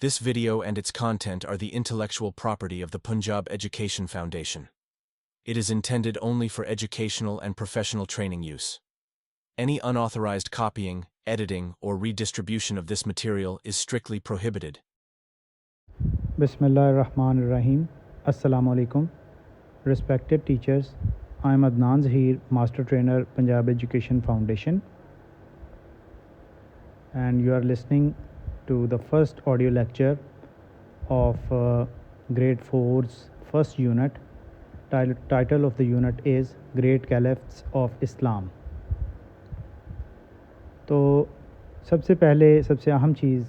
This video and its content are the intellectual property of the Punjab Education Foundation. It is intended only for educational and professional training use. Any unauthorized copying, editing, or redistribution of this material is strictly prohibited. Bismillahirrahmanirrahim. Assalamu alaikum. Respected teachers, I am Adnan Zahir, Master Trainer, Punjab Education Foundation, and you are listening to the first audio lecture of Grade 4's first unit. Title of the unit is Great Caliphs of Islam. تو سب سے اہم چیز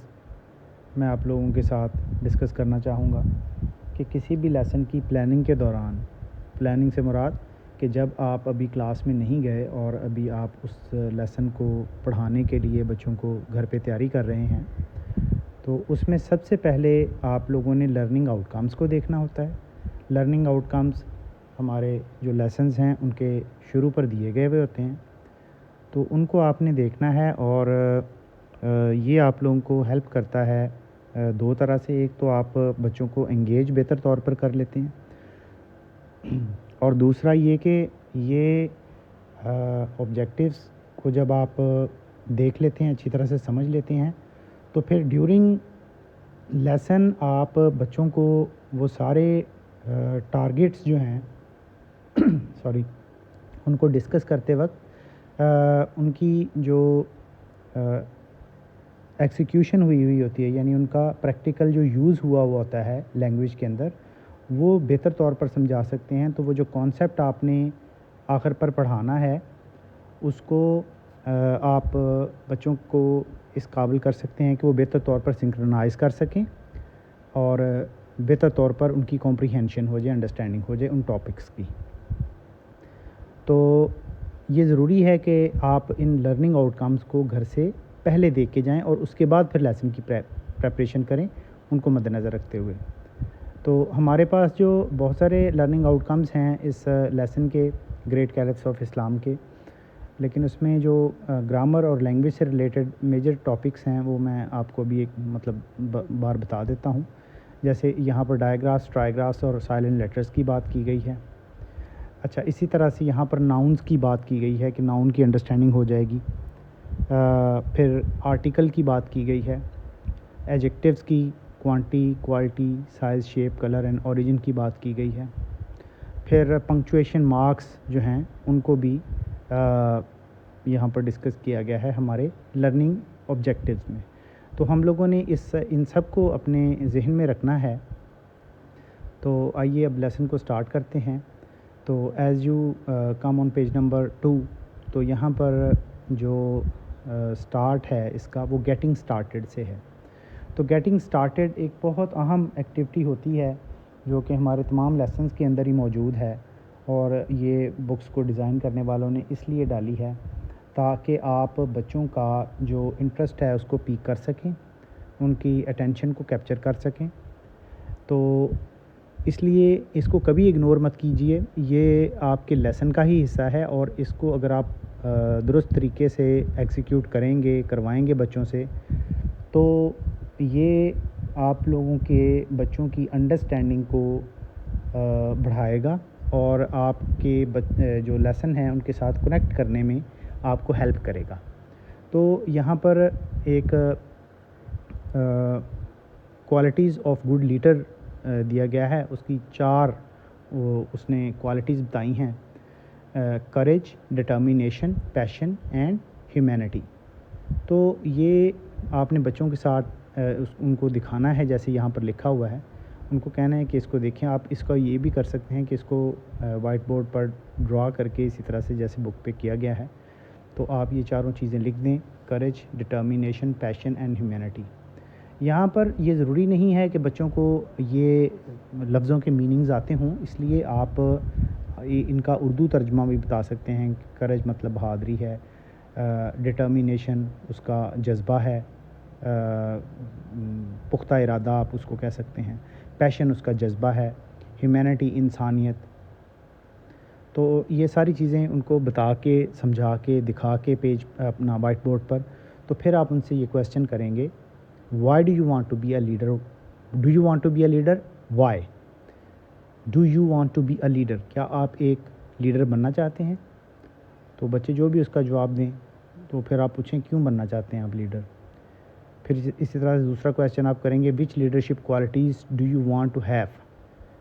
میں آپ لوگوں کے ساتھ discuss کرنا چاہوں گا کہ کسی بھی لیسن کی پلاننگ کے دوران، پلاننگ سے مراد کہ جب آپ ابھی کلاس میں نہیں گئے اور ابھی آپ اس لیسن کو پڑھانے کے لیے بچوں کو گھر پہ تیاری کر رہے ہیں، تو اس میں سب سے پہلے آپ لوگوں نے لرننگ آؤٹ کمز کو دیکھنا ہوتا ہے. لرننگ آؤٹ کمز ہمارے جو لیسنز ہیں ان کے شروع پر دیے گئے ہوئے ہوتے ہیں، تو ان کو آپ نے دیکھنا ہے. اور یہ آپ لوگوں کو ہیلپ کرتا ہے دو طرح سے. ایک تو آپ بچوں کو انگیج بہتر طور پر کر لیتے ہیں، اور دوسرا یہ کہ یہ آبجیکٹیوز کو جب آپ دیکھ لیتے ہیں، اچھی طرح سے سمجھ لیتے ہیں، تو پھر ڈیورنگ لیسن آپ بچوں کو وہ سارے ٹارگیٹس جو ہیں ان کو ڈسکس کرتے وقت ان کی جو ایکسیکیوشن ہوئی ہوتی ہے، یعنی ان کا پریکٹیکل جو یوز ہوا ہوتا ہے لینگویج کے اندر، وہ بہتر طور پر سمجھا سکتے ہیں. تو وہ جو کانسیپٹ آپ نے آخر پر پڑھانا ہے اس کو آپ بچوں کو اس قابل کر سکتے ہیں کہ وہ بہتر طور پر سنکرونائز کر سکیں اور بہتر طور پر ان کی کمپریہنشن ہو جائے، انڈرسٹینڈنگ ہو جائے ان ٹاپکس کی. تو یہ ضروری ہے کہ آپ ان لرننگ آؤٹ کمز کو گھر سے پہلے دیکھ کے جائیں اور اس کے بعد پھر لیسن کی پریپریشن کریں ان کو مد نظر رکھتے ہوئے. تو ہمارے پاس جو بہت سارے لرننگ آؤٹ کمز ہیں اس لیسن کے، گریٹ کیلفس آف اسلام کے، لیکن اس میں جو گرامر اور لینگویج سے ریلیٹڈ میجر ٹاپکس ہیں وہ میں آپ کو بھی ایک بار بتا دیتا ہوں. جیسے یہاں پر ڈائیگرافس، ٹرائیگرافس اور سائلنٹ لیٹرز کی بات کی گئی ہے. اچھا، اسی طرح سے یہاں پر ناؤنز کی بات کی گئی ہے کہ ناؤن کی انڈرسٹینڈنگ ہو جائے گی. پھر آرٹیکل کی بات کی گئی ہے، ایجیکٹیوز کی quantity, quality, size, shape, colour and origin کی بات کی گئی ہے. پھر پنکچویشن مارکس جو ہیں ان کو بھی یہاں پر ڈسکس کیا گیا ہے ہمارے لرننگ آبجیکٹیوز میں. تو ہم لوگوں نے ان سب کو اپنے ذہن میں رکھنا ہے. تو آئیے اب لیسن کو سٹارٹ کرتے ہیں. تو as you come on page number 2، تو یہاں پر جو سٹارٹ ہے اس کا وہ گیٹنگ سٹارٹڈ سے ہے. تو گیٹنگ سٹارٹڈ ایک بہت اہم ایکٹیویٹی ہوتی ہے جو کہ ہمارے تمام لیسنز کے اندر ہی موجود ہے، اور یہ بکس کو ڈیزائن کرنے والوں نے اس لیے ڈالی ہے تاکہ آپ بچوں کا جو انٹرسٹ ہے اس کو پیک کر سکیں، ان کی اٹینشن کو کیپچر کر سکیں. تو اس لیے اس کو کبھی اگنور مت کیجئے، یہ آپ کے لیسن کا ہی حصہ ہے، اور اس کو اگر آپ درست طریقے سے ایگزیکیوٹ کریں گے، کروائیں گے بچوں سے، تو یہ آپ لوگوں کے بچوں کی انڈرسٹینڈنگ کو بڑھائے گا اور آپ کے جو لیسن ہیں ان کے ساتھ کنیکٹ کرنے میں آپ کو ہیلپ کرے گا. تو یہاں پر ایک کوالٹیز آف گڈ لیڈر دیا گیا ہے. اس کی 4 اس نے کوالٹیز بتائی ہیں: courage, determination, passion and humanity. تو یہ آپ نے بچوں کے ساتھ ان کو دکھانا ہے، جیسے یہاں پر لکھا ہوا ہے. ان کو کہنا ہے کہ اس کو دیکھیں. آپ اس کا یہ بھی کر سکتے ہیں کہ اس کو وائٹ بورڈ پر ڈرا کر کے اسی طرح سے جیسے بک پہ کیا گیا ہے، تو آپ یہ چاروں چیزیں لکھ دیں: courage, determination, passion and humanity. یہاں پر یہ ضروری نہیں ہے کہ بچوں کو یہ لفظوں کے میننگز آتے ہوں، اس لیے آپ ان کا اردو ترجمہ بھی بتا سکتے ہیں. کریج مطلب بہادری ہے، ڈٹرمینیشن اس کا جذبہ ہے، پختہ ارادہ آپ اس کو کہہ سکتے ہیں. پیشن اس کا جذبہ ہے، ہیومینٹی انسانیت. تو یہ ساری چیزیں ان کو بتا کے، سمجھا کے، دکھا کے پیج اپنا وائٹ بورڈ پر، تو پھر آپ ان سے یہ کویسچن کریں گے why do you want to be a leader? Do you want to be a leader? Why? Do you want to be a leader? کیا آپ ایک لیڈر بننا چاہتے ہیں؟ تو بچے جو بھی اس کا جواب دیں تو پھر آپ پوچھیں کیوں بننا چاہتے ہیں آپ لیڈر. پھر اسی طرح سے دوسرا کویشچن آپ کریں گے which leadership qualities do you want to have,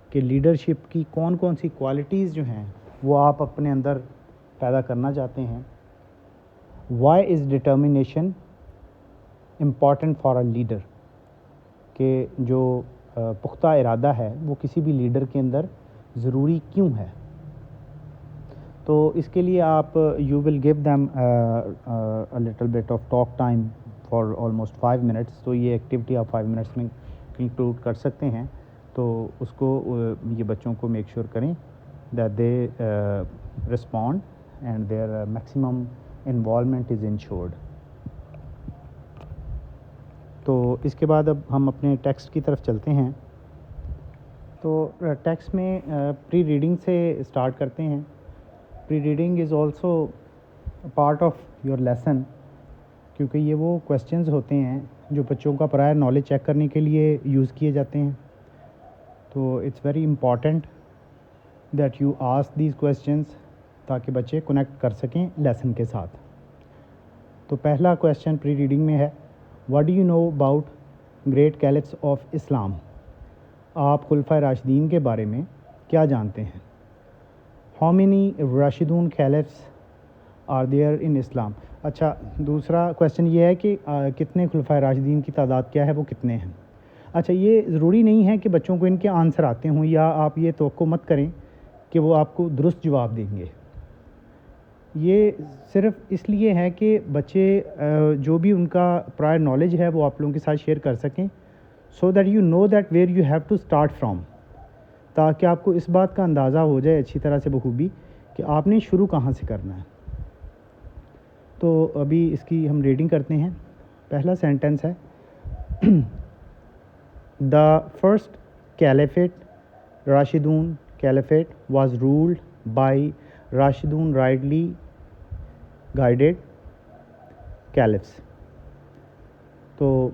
کہ لیڈرشپ کی کون کون سی کوالٹیز جو ہیں وہ آپ اپنے اندر پیدا کرنا چاہتے ہیں. Why is determination important for a leader, کہ جو پختہ ارادہ ہے وہ کسی بھی لیڈر کے اندر ضروری کیوں ہے. تو اس کے لیے آپ you will give them little bit of talk time for almost 5 minutes. تو یہ ایکٹیویٹی آپ 5 منٹس میں انکلوڈ کر سکتے ہیں. تو اس کو یہ بچوں کو میک شیور کریں that they respond and their maximum involvement is ensured. تو اس کے بعد اب ہم اپنے ٹیکسٹ کی طرف چلتے ہیں. تو ٹیکسٹ میں پری ریڈنگ سے اسٹارٹ کرتے ہیں. Pre reading is also part of your lesson, کیونکہ یہ وہ کویشچنز ہوتے ہیں جو بچوں کا پرائر نالج چیک کرنے کے لیے یوز کیے جاتے ہیں. تو it's very important that you ask these questions تاکہ بچے کنیکٹ کر سکیں لیسن کے ساتھ. تو پہلا کویشچن پری ریڈنگ میں ہے what do you know about great caliphs of Islam. آپ خلفائے راشدین کے بارے میں کیا جانتے ہیں؟ How many Rashidun caliphs are there in Islam. اچھا دوسرا کویشچن یہ ہے کہ کتنے خلفائے راشدین کی تعداد کیا ہے، وہ کتنے ہیں. اچھا یہ ضروری نہیں ہے کہ بچوں کو ان کے آنسر آتے ہوں، یا آپ یہ توقع مت کریں کہ وہ آپ کو درست جواب دیں گے. یہ صرف اس لیے ہے کہ بچے جو بھی ان کا پرائر نالج ہے وہ آپ لوگوں کے ساتھ شیئر کر سکیں، so that you know that where you have to start from, تاکہ آپ کو اس بات کا اندازہ ہو جائے اچھی طرح سے بخوبی کہ آپ نے شروع کہاں سے کرنا ہے. تو ابھی اس کی ہم ریڈنگ کرتے ہیں. پہلا سینٹنس ہے the first caliphate Rashidun caliphate was ruled by Rashidun rightly guided caliphs. تو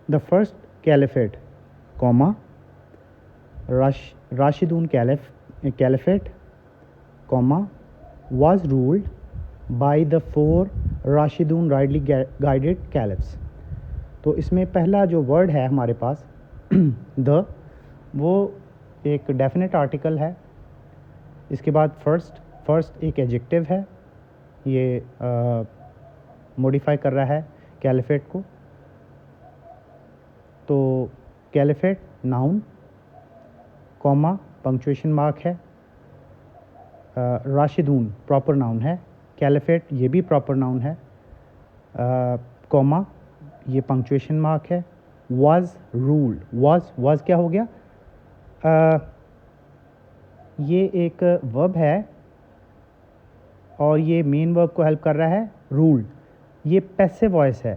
the first caliphate comma Rashidun caliphate comma was ruled by the 4 Rashidun rightly guided caliphs. تو اس میں پہلا جو ورڈ ہے ہمارے پاس دا، وہ ایک ڈیفینٹ آرٹیکل ہے. اس کے بعد فرسٹ ایک ایجیکٹیو ہے، یہ موڈیفائی کر رہا ہے کیلیفیٹ کو. تو کیلیفیٹ ناؤن، کوما پنکچویشن مارک ہے. راشدون پراپر ناؤن ہے، کیلیفیٹ یہ بھی پراپر ناؤن ہے، کوما یہ پنکچویشن مارک ہے. واز رولڈ، واز کیا ہو گیا؟ یہ ایک ورب ہے اور یہ مین ورب کو ہیلپ کر رہا ہے رولڈ. یہ پیسو وائس ہے.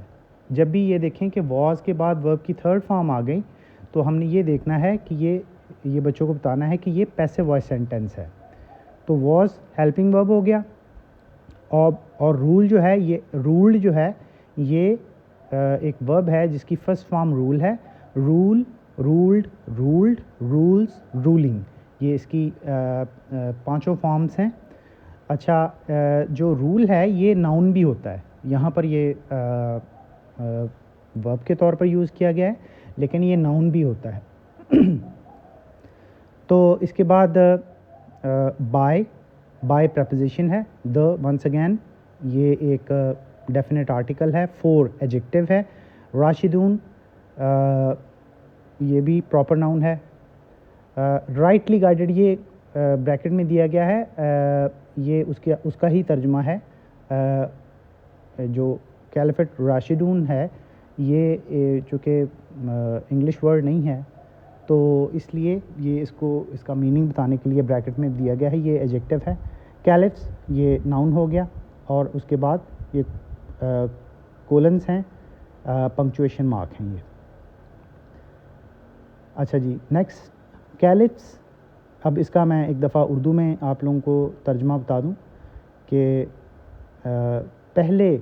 جب بھی یہ دیکھیں کہ واز کے بعد ورب کی 3rd فارم آ گئی تو ہم نے یہ دیکھنا ہے کہ یہ بچوں کو بتانا ہے کہ یہ پیسو وائس سینٹینس ہے. تو واز ہیلپنگ ورب ہو گیا، اور رول جو ہے، یہ رولڈ جو ہے یہ ایک ورب ہے جس کی فرسٹ فارم رول ہے. Rule, ruled, ruled, rules, ruling, یہ اس کی 5 فارمز ہیں. اچھا جو رول ہے یہ ناؤن بھی ہوتا ہے. یہاں پر یہ ورب کے طور پر یوز کیا گیا ہے لیکن یہ ناؤن بھی ہوتا ہے. تو اس کے بعد بائی پریپوزیشن ہے. دا ونس اگین یہ ایک ڈیفینٹ آرٹیکل ہے. 4 ایجیکٹیو ہے. راشدون یہ بھی پراپر ناؤن ہے. رائٹلی گائیڈڈ یہ بریکٹ میں دیا گیا ہے، یہ اس کا ہی ترجمہ ہے. جو کیلیفیٹ راشدون ہے یہ چونکہ انگلش ورڈ نہیں ہے تو اس لیے یہ اس کا میننگ بتانے کے لیے بریکٹ میں دیا گیا ہے. یہ ایجیکٹیو ہے. کیلفس یہ ناؤن ہو گیا اور اس کے بعد یہ کولنس ہیں، پنکچویشن مارک ہیں یہ. اچھا جی نیکسٹ، کیلفس اب اس کا میں ایک دفعہ اردو میں آپ لوگوں کو ترجمہ بتا دوں کہ پہلے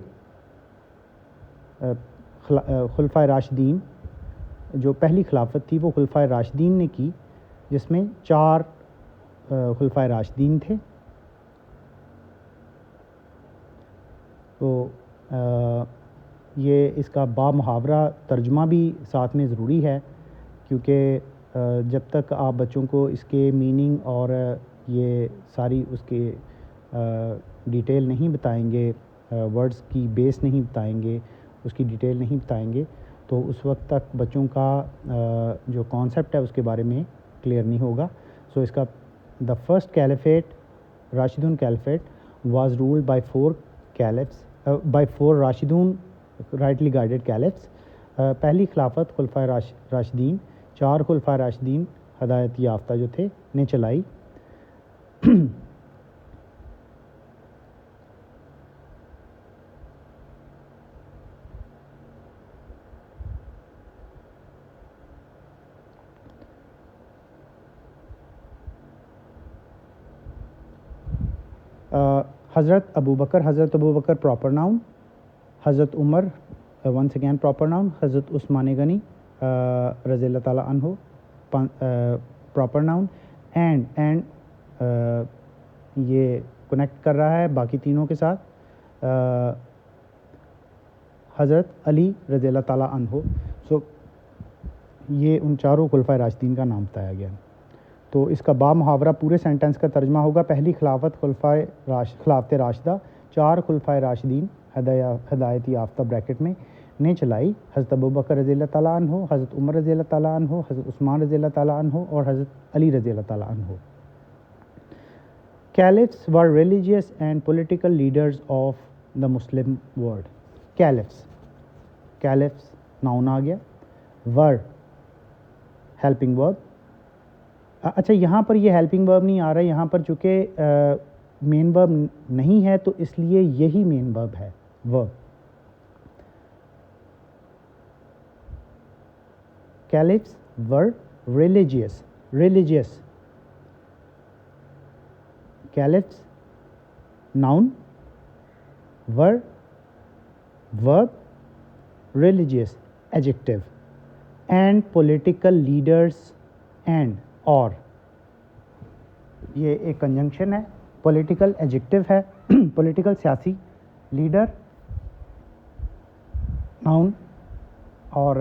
خلفائے راشدین جو پہلی خلافت تھی وہ خلفائے راشدین نے کی، جس میں 4 خلفائے راشدین تھے. تو یہ اس کا با محاورہ ترجمہ بھی ساتھ میں ضروری ہے، کیونکہ جب تک آپ بچوں کو اس کے میننگ اور یہ ساری اس کے ڈیٹیل نہیں بتائیں گے، ورڈز کی بیس نہیں بتائیں گے، اس کی ڈیٹیل نہیں بتائیں گے، تو اس وقت تک بچوں کا جو کانسیپٹ ہے اس کے بارے میں کلیئر نہیں ہوگا. سو اس کا the first caliphate Rashidun caliphate was ruled by 4 caliphs by 4 Rashidun rightly guided caliphs. پہلی خلافت خلفائے راشدین 4 خلفائے راشدین ہدایت یافتہ جو تھے نے چلائی. حضرت ابو بکر پراپر ناؤن، حضرت عمر ونس اگین پراپر ناؤن، حضرت عثمان غنی رضی اللہ تعالیٰ عنہ پراپر ناؤن. اینڈ یہ کنیکٹ کر رہا ہے باقی تینوں کے ساتھ، حضرت علی رضی اللہ تعالیٰ عنہ. سو یہ ان 4 خلفائے راشدین کا نام بتایا گیا. تو اس کا با محاورہ پورے سینٹنس کا ترجمہ ہوگا: پہلی خلافت خلافت راشدہ 4 خلفائے راشدین ہدایت یافتہ بریکٹ میں نے چلائی. حضرت ابو بکر رضی اللہ تعالیٰ عنہ، حضرت عمر رضی اللہ تعالیٰ عنہ، حضرت عثمان رضی اللہ تعالیٰ عنہ اور حضرت علی رضی اللہ تعالیٰ عنہ. Caliphs were religious and political leaders of the Muslim world. Caliphs noun آ گیا، were helping verb. اچھا یہاں پر یہ ہیلپنگ ورب نہیں آ رہا، یہاں پر چونکہ مین ورب نہیں ہے تو اس لیے یہی مین ورب ہے، ورب. Caliphs were religious. Caliphs noun, were verb, religious adjective, and political leaders and اور یہ ایک کنجنکشن ہے، پولیٹیکل ایڈجیکٹو ہے، پولیٹیکل سیاسی، لیڈر ناؤن اور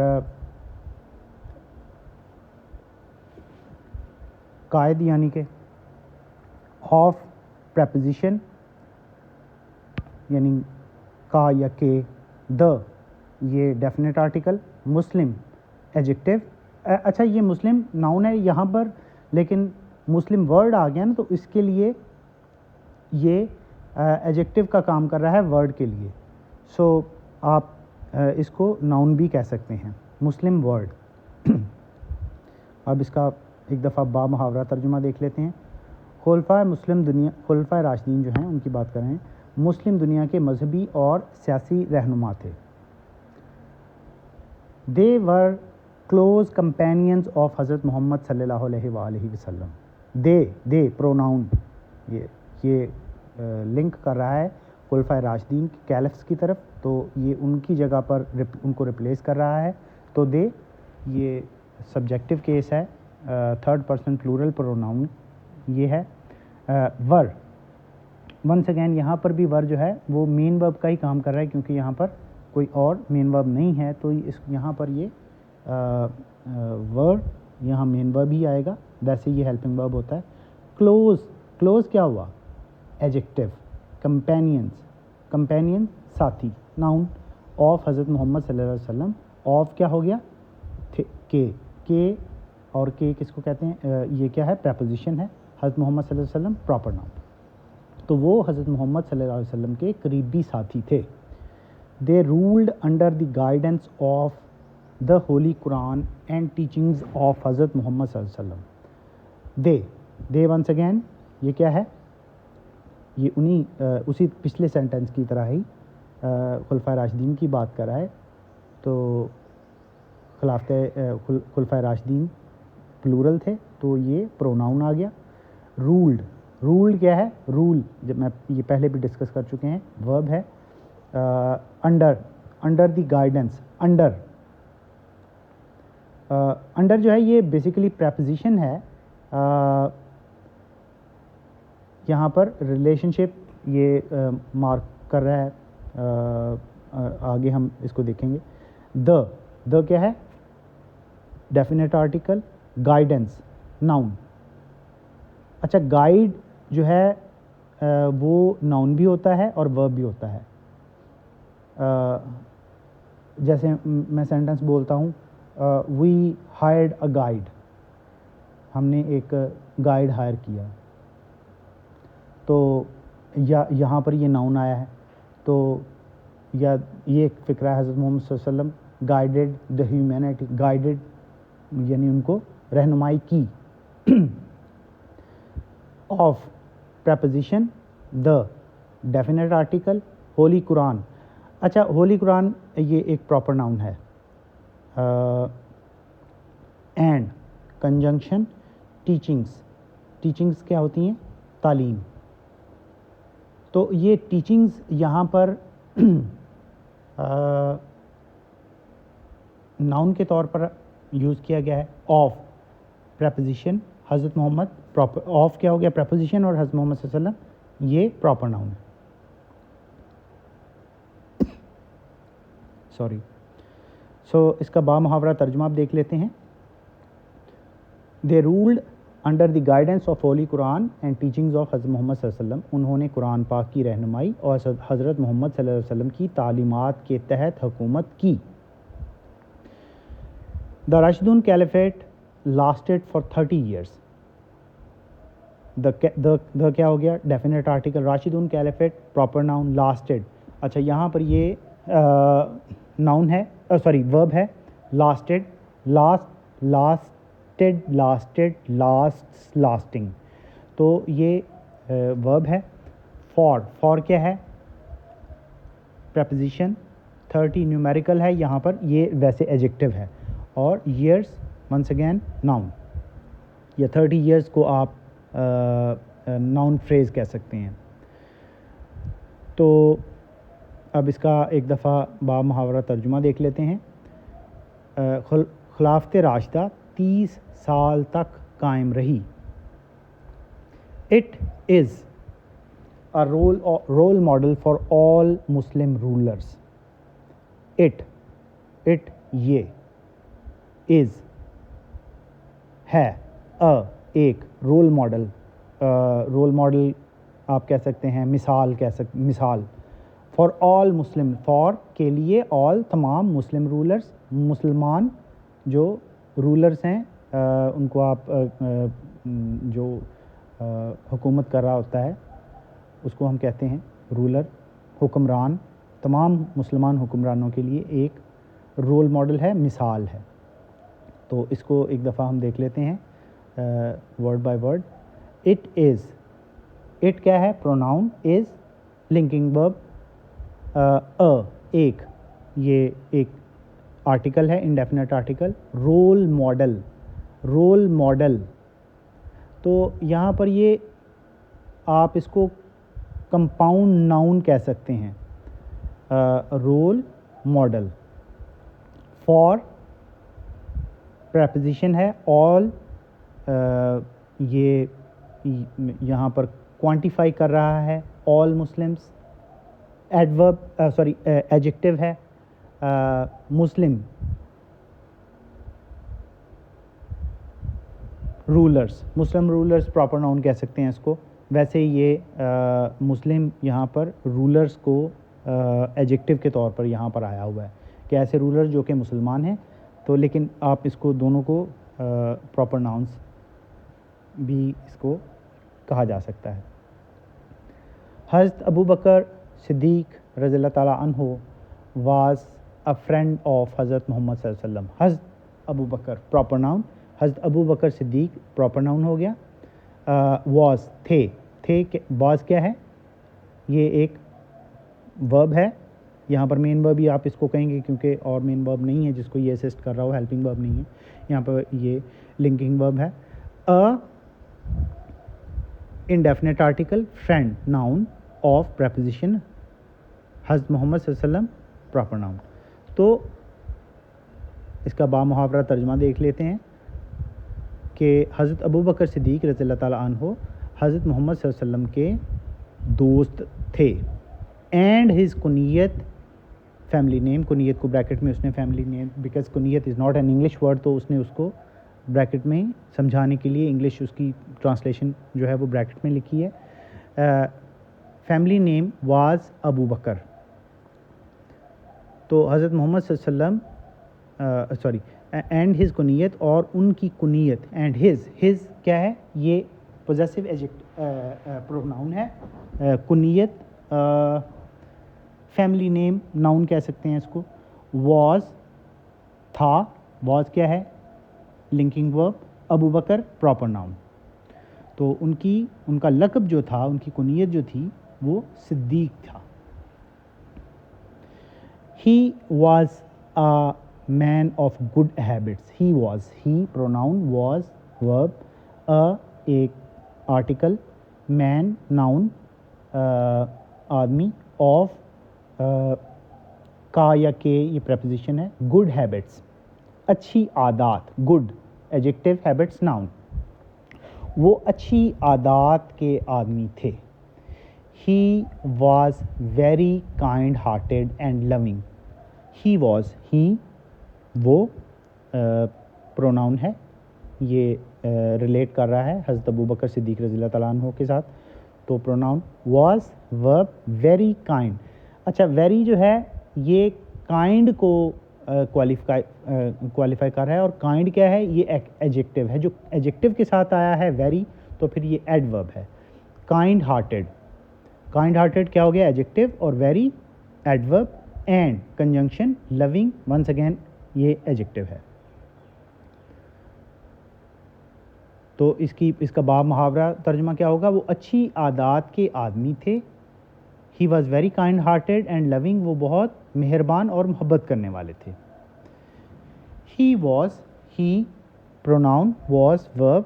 قائد یعنی کہ آف پریپوزیشن یعنی کا یا کہ، دا یہ ڈیفینٹ آرٹیکل، مسلم ایڈجیکٹو. اچھا یہ مسلم ناؤن ہے یہاں پر، لیکن مسلم ورڈ آ گیا نا تو اس کے لیے یہ ایڈجیکٹو کا کام کر رہا ہے ورڈ کے لیے. سو آپ اس کو ناؤن بھی کہہ سکتے ہیں، مسلم ورڈ. اب اس کا ایک دفعہ با محاورہ ترجمہ دیکھ لیتے ہیں. خلفائے راشدین جو ہیں ان کی بات کر رہے ہیں، مسلم دنیا کے مذہبی اور سیاسی رہنما تھے. They were close companions of حضرت محمد صلی اللہ علیہ وآلہ وسلم. they پروناؤن یہ لنک کر رہا ہے خلفائے راشدین کی کیلفس کی طرف، تو یہ ان کی جگہ پر ان کو ریپلیس کر رہا ہے. تو they یہ سبجیکٹو کیس ہے، 3rd person پلورل پروناؤن یہ ہے. ور ونس اگین یہاں پر بھی ور جو ہے وہ مین ورب کا ہی کام کر رہا ہے، کیونکہ یہاں پر کوئی اور مین ورب نہیں ہے، تو یہاں پر یہ ورڈ یہاں مین ورب ہی آئے گا، ویسے یہ ہیلپنگ ورب ہوتا ہے. کلوز کیا ہوا؟ ایڈجیکٹو. کمپینین ساتھی، ناؤن آف حضرت محمد صلی اللہ علیہ وسلم. آف کیا ہو گیا؟ کے اور کے کس کو کہتے ہیں؟ یہ کیا ہے؟ پریپوزیشن ہے. حضرت محمد صلی اللہ علیہ وسلم پراپر ناؤن. تو وہ حضرت محمد صلی اللہ علیہ وسلم کے قریبی ساتھی تھے. They ruled under the guidance of the Holy Quran and teachings of حضرت محمد صلی اللہ علیہ وسلم. They once again یہ کیا ہے؟ یہ اسی پچھلے سینٹنس کی طرح ہی خلفائے راشدین کی بات کر رہا ہے. تو خلفائے راشدین پلورل تھے تو یہ پروناؤن آ گیا. ruled. ruled کیا ہے؟ rule جب میں یہ پہلے بھی ڈسکس کر چکے ہیں، verb ہے. under the guidance. under جو ہے یہ بیسیکلی پریپوزیشن ہے. یہاں پر ریلیشن شپ یہ مارک کر رہا ہے. آگے ہم اس کو دیکھیں گے. the کیا ہے؟ Definite article. Guidance noun. اچھا گائیڈ جو ہے وہ ناؤن بھی ہوتا ہے اور ورب بھی ہوتا ہے. جیسے میں سینٹنس بولتا ہوں وی ہائرڈ اے گائیڈ، ہم نے ایک گائیڈ ہائر کیا، تو یہاں پر یہ ناؤن آیا ہے. تو یا یہ ایک فکرہ ہے حضرت محمد صلی اللہ علیہ وسلم گائیڈڈ دا ہیومینٹی، گائیڈڈ یعنی ان کو رہنمائی کی. Of preposition the definite article holy Quran. اچھا ہولی قرآن یہ ایک پراپر ناؤن ہے. اینڈ کنجنکشن ٹیچنگس کیا ہوتی ہیں؟ تعلیم. تو یہ ٹیچنگس یہاں پر ناؤن کے طور پر یوز کیا گیا ہے. آف پریپوزیشن حضرت محمد، آف کیا ہو گیا؟ پریپوزیشن، اور حضرت محمد صلی اللہ علیہ وسلم یہ پراپر ناؤن ہے. سوری. سو اس کا با محاورہ ترجمہ آپ دیکھ لیتے ہیں. They ruled under the guidance of holy Quran and teachings of حضرت محمد صلی اللہ علیہ وسلم. انہوں نے قرآن پاک کی رہنمائی اور حضرت محمد صلی اللہ علیہ وسلم کی تعلیمات کے تحت حکومت کی. The Rashidun caliphate lasted for 30 years. The کیا ہو گیا؟ Definite article. Rashidun caliphate proper noun. Lasted. اچھا یہاں پر یہ ناؤن ہے، سوری ورب ہے. Lasted, lasting. تو یہ ورب ہے. فار کیا ہے؟ پریپوزیشن. 30 نیومیریکل ہے یہاں پر، یہ ویسے ایجیکٹو ہے. اور ایئرس ونس اگین ناؤن. یا 30 ایئرس کو آپ ناؤن فریز کہہ سکتے ہیں. تو اب اس کا ایک دفعہ با محاورہ ترجمہ دیکھ لیتے ہیں. خلافت راشدہ 30 سال تک قائم رہی. It is a role model for all Muslim rulers. It یہ is ہے ایک رول ماڈل. رول ماڈل آپ کہہ سکتے ہیں مثال مثال. فار آل مسلم، فار کے لیے، آل تمام، مسلم رولرس مسلمان جو رولرس ہیں ان کو آپ جو حکومت کر رہا ہوتا ہے اس کو ہم کہتے ہیں رولر. حکمران تمام مسلمان حکمرانوں کے لیے ایک رول ماڈل ہے، مثال ہے. تو اس کو ایک دفعہ ہم دیکھ لیتے ہیں word by word. It is, it کیا ہے؟ پروناؤن. از لنکنگ ورب. ایک، یہ ایک آرٹیکل ہے، انڈیفینٹ آرٹیکل. Role model. تو یہاں پر یہ آپ اس کو کمپاؤنڈ ناؤن کہہ سکتے ہیں. Role model. فار پریپوزیشن ہے. آل یہ یہاں پر کوانٹیفائی کر رہا ہے all Muslims. Adverb sorry adjective ہے. مسلم رولرس، مسلم رولرس پراپر ناؤن کہہ سکتے ہیں اس کو. ویسے یہ مسلم یہاں پر رولرس کو ایجیکٹو کے طور پر یہاں پر آیا ہوا ہے کہ ایسے رولر جو کہ مسلمان ہیں. تو لیکن آپ اس کو دونوں کو پراپر ناؤنس بھی اس کو کہا جا سکتا ہے. حضرت ابو بکر صدیق رضی اللہ تعالیٰ عنہ واز اے فرینڈ آف حضرت محمد صلی اللہ علیہ وسلم. حضرت ابو بکر پراپر ناؤن. حضرت ابو بکر صدیق پراپر ناؤن ہو گیا. واز تھے واز کیا ہے؟ یہ ایک ورب ہے. یہاں پر مین ورب ہی آپ اس کو کہیں گے کیونکہ اور مین ورب نہیں ہے جس کو یہ اسسٹ کر رہا ہو. ہیلپنگ ورب نہیں ہے یہاں پر، یہ لنکنگ ورب ہے. indefinite article, friend, noun of preposition حضرت محمد صلی اللہ علیہ وسلم, proper noun. تو اس کا بامحاورہ ترجمہ دیکھ لیتے ہیں کہ حضرت ابو بکر صدیق رضی اللہ تعالیٰ عنہ حضرت محمد صلی اللہ علیہ وسلم کے دوست تھے. اینڈ ہز کنیت, فیملی نیم, کنیت کو بریکٹ میں اس نے فیملی نیم, بیکاز کنیت is not an English word, تو اس نے اس کو بریکٹ میں سمجھانے کے لیے انگلش اس کی ٹرانسلیشن جو ہے وہ بریکٹ میں لکھی ہے. فیملی نیم واز ابو بکر. تو حضرت محمد صلی اللہ علیہ وسلم سوری اینڈ ہز کنیت, اور ان کی کنیت, اینڈ ہز کیا ہے, یہ پوزیسو پروناؤن ہے. کنیت فیملی نیم ناؤن کہہ سکتے ہیں اس کو. واز تھا, واز کیا ہے, لنکنگ ورب. ابو بکر پراپر ناؤن. تو ان کا لقب جو تھا, ان کی کنیت جو تھی وہ صدیق تھا. He was a man of good habits. He pronoun was verb, ایک article, man noun آدمی, of کا یا کے یہ preposition ہے. good habits اچھی عادات, good adjective, habits noun. وہ اچھی عادات کے آدمی تھے. He was very kind hearted and loving. He was, وہ پروناؤن ہے, یہ ریلیٹ کر رہا ہے حضرت ابو بکر صدیق رضی اللہ تعالیٰ عنہ کے ساتھ. تو pronoun was verb, very kind. اچھا, very جو ہے یہ کائنڈ کو کوالیفائی کر رہا ہے, اور کائنڈ کیا ہے, یہ ایڈجیکٹو ہے. جو ایڈجیکٹو کے ساتھ آیا ہے ویری, تو پھر یہ ایڈورب ہے. کائنڈ ہارٹیڈ کیا ہو گیا, ایڈجیکٹو, اور very adverb, and conjunction loving, once again یہ ایڈجیکٹو ہے. تو اس کا باب محاورہ ترجمہ کیا ہوگا, وہ اچھی عادات کے آدمی تھے. He was very kind hearted and loving, وہ بہت مہربان اور محبت کرنے والے تھے. ہی پروناؤن واز ورب.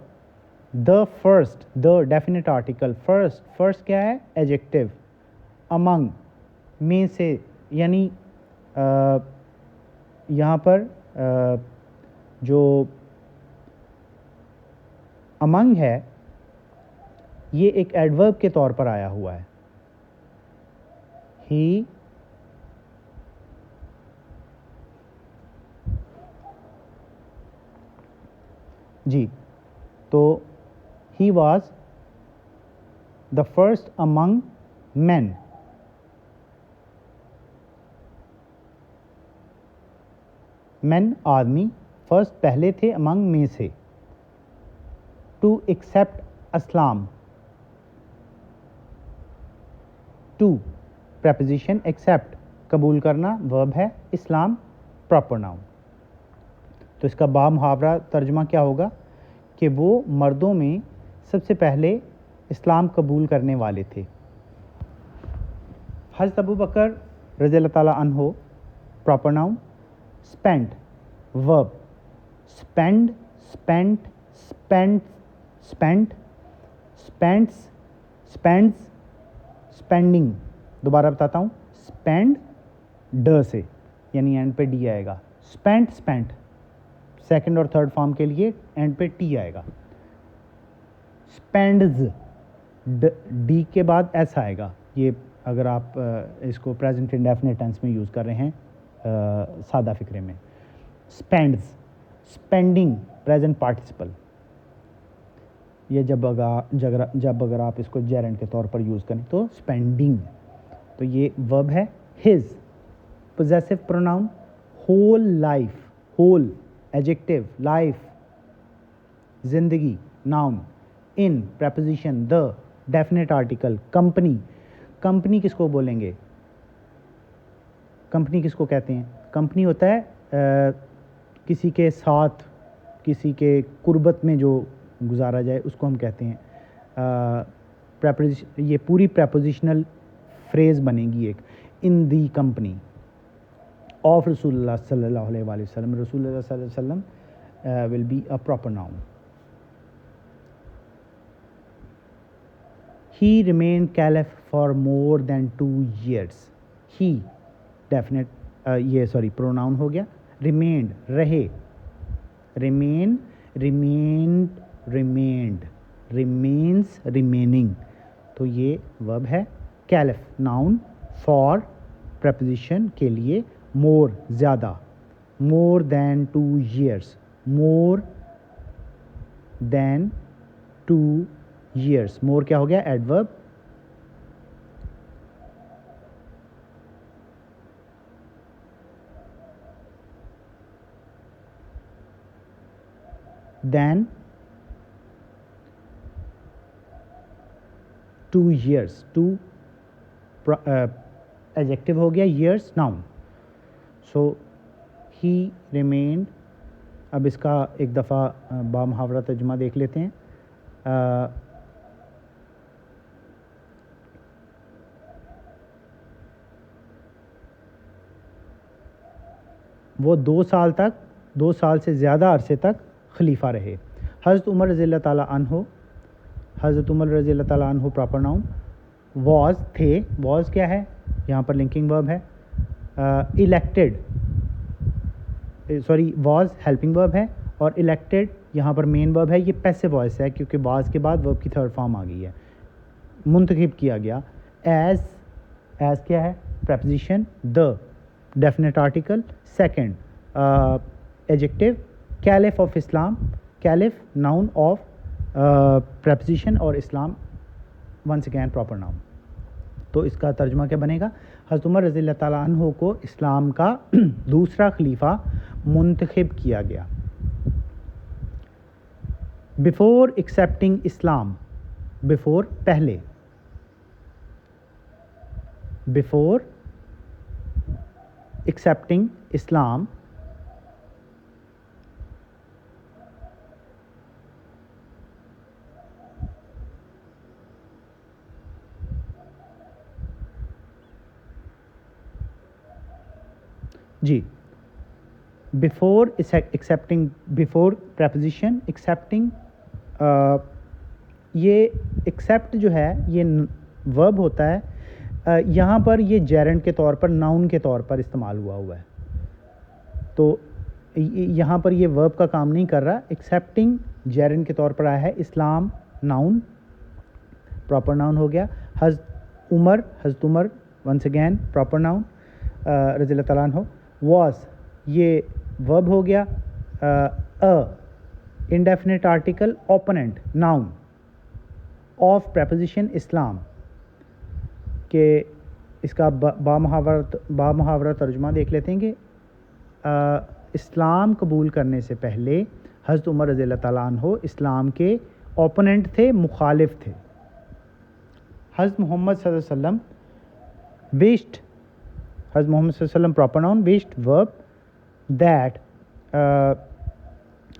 دا ڈیفینٹ آرٹیکل, فرسٹ کیا ہے, ایڈجیکٹو. امنگ, میں سے, یعنی یہاں پر جو امنگ ہے یہ ایک ایڈورب کے طور پر آیا ہوا ہے. جی, تو ہی واز دا فرسٹ امنگ مین. مین آدمی, فرسٹ پہلے تھے, امنگ میں سے. To accept Islam, to preposition, accept قبول کرنا, ورب ہے. Islam proper noun. تو اس کا باب محاورہ ترجمہ کیا ہوگا کہ وہ مردوں میں سب سے پہلے اسلام قبول کرنے والے تھے. حضرت ابو بکر رضی اللہ تعالیٰ عنہ proper noun. spent verb, spend, spent, spent, spends, spending. دوبارہ بتاتا ہوں, spend ڈ سے, یعنی اینڈ پہ ڈی آئے گا. spent سیکنڈ اور تھرڈ فارم کے لیے اینڈ پہ ٹی آئے گا. spends ڈی کے بعد ایس آئے گا. یہ اگر آپ اس کو پریزنٹ انڈیفینٹ ٹینس میں یوز کر رہے ہیں سادہ فکرے میں. spends, spending present participle. یہ جب اگر آپ اس کو جیرنڈ کے طور پر یوز کریں تو spending. تو یہ ورب ہے. his possessive pronoun. whole life, whole adjective, life زندگی noun. in preposition the definite article. company کس کو بولیں گے, کمپنی کس کو کہتے ہیں, کمپنی ہوتا ہے کسی کے ساتھ, کسی کے قربت میں جو گزارا جائے اس کو ہم کہتے ہیں. یہ پوری پریپوزیشنل فریز بنے گی ایک. ان دی کمپنی آف رسول اللہ صلی اللہ علیہ وآلہ وسلم. رسول اللہ صلی اللہ علیہ وسلم will be a proper noun. he remained caliph for more than 2 years. he definite یہ sorry pronoun ہو گیا. remained رہے, remain remained remained remains remaining, تو یہ verb ہے. caliph noun for preposition کے لیے, more زیادہ, more than 2 years, more than 2 years. more کیا ہو گیا؟ adverb. than 2 years. 2 adjective ہو گیا, years noun. so he remained. اب اس کا ایک دفعہ با محاورہ ترجمہ دیکھ لیتے ہیں. وہ 2 سال تک, 2 سال سے زیادہ عرصے تک خلیفہ رہے. حضرت عمر رضی اللہ تعالیٰ عنہ, حضرت عمر رضی اللہ تعالیٰ عنہ پراپر ناؤن. واز تھے, واز کیا ہے یہاں پر؟ لنکنگ ورب ہے. الیکٹڈ سوری واز ہیلپنگ ورب ہے, اور الیکٹڈ یہاں پر مین ورب ہے. یہ پیسو وائس ہے کیونکہ واز کے بعد ورب کی تھرڈ فارم آ گئی ہے. منتخب کیا گیا. ایز, ایز کیا ہے؟ Preposition. The definite article. Second adjective. Caliph of Islam, caliph noun of preposition, اور Islam once again proper noun. تو اس کا ترجمہ کیا بنے گا؟ حضرت عمر رضی اللہ تعالیٰ عنہ کو اسلام کا دوسرا خلیفہ منتخب کیا گیا. بفور ایکسیپٹنگ اسلام, بفور پہلے, بفور ایکسیپٹنگ اسلام, جی before accepting, before preposition accepting. یہ ایکسیپٹ جو ہے یہ ورب ہوتا ہے. یہاں پر یہ جیرنڈ کے طور پر, ناؤن کے طور پر استعمال ہوا ہے, تو یہاں پر یہ ورب کا کام نہیں کر رہا. ایکسیپٹنگ جیرنڈ کے طور پر آیا ہے. اسلام ناؤن, پراپر ناؤن ہو گیا. حضرت عمر, حضرت عمر ونس اگین پراپر ناؤن رضی اللہ تعالیٰ عنہ. واز یہ ورب ہو گیا. Indefinite article. Opponent noun of preposition Islam, کہ اس کا با محاورہ ترجمہ دیکھ لیتے ہیں کہ اسلام قبول کرنے سے پہلے حضرت عمر رضی اللہ تعالیٰ عنہ اسلام کے اوپوننٹ تھے, مخالف تھے. حضرت محمد صلی اللہ علیہ وسلم وشڈ, حضرت محمد صلی اللہ علیہ وسلم پراپر ناؤن. وشڈ ورب دیٹ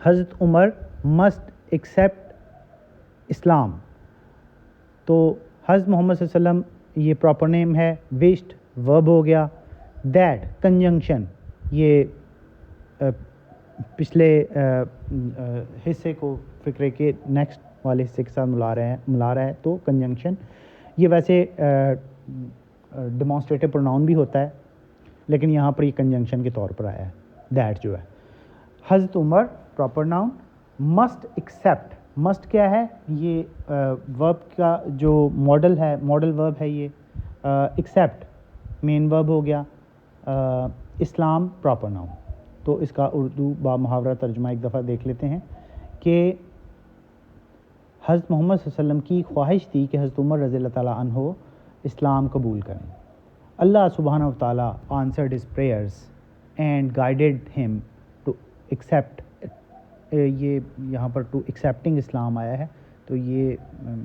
حضرت عمر مسٹ ایکسیپٹ اسلام. تو حضرت محمد صلی اللہ علیہ وسلم یہ پراپر نیم ہے. وشڈ ورب ہو گیا. دیٹ کنجنکشن, یہ پچھلے حصے کو فقرے کے نیکسٹ والے حصے کے ساتھ ملا رہا ہے. تو کنجنکشن یہ ویسے ڈیمانسٹریٹو پروناؤن بھی ہوتا ہے, لیکن یہاں پر یہ کنجنکشن کے طور پر آیا ہے. دیٹ جو ہے حضرت عمر proper noun. Must accept, must کیا ہے؟ یہ ورب کا جو ماڈل ہے, ماڈل ورب ہے یہ. ایکسیپٹ مین ورب ہو گیا. اسلام پراپر ناؤن. تو اس کا اردو با محاورہ ترجمہ ایک دفعہ دیکھ لیتے ہیں کہ حضرت محمد صلی اللہ علیہ وسلم کی خواہش تھی کہ حضرت عمر رضی اللہ تعالیٰ عنہ اسلام قبول کریں. اللہ سبحانہ و تعالیٰ answered his prayers and guided ہم ٹو ایکسیپٹ. یہ یہاں پر ٹو ایکسیپٹنگ اسلام آیا ہے, تو یہ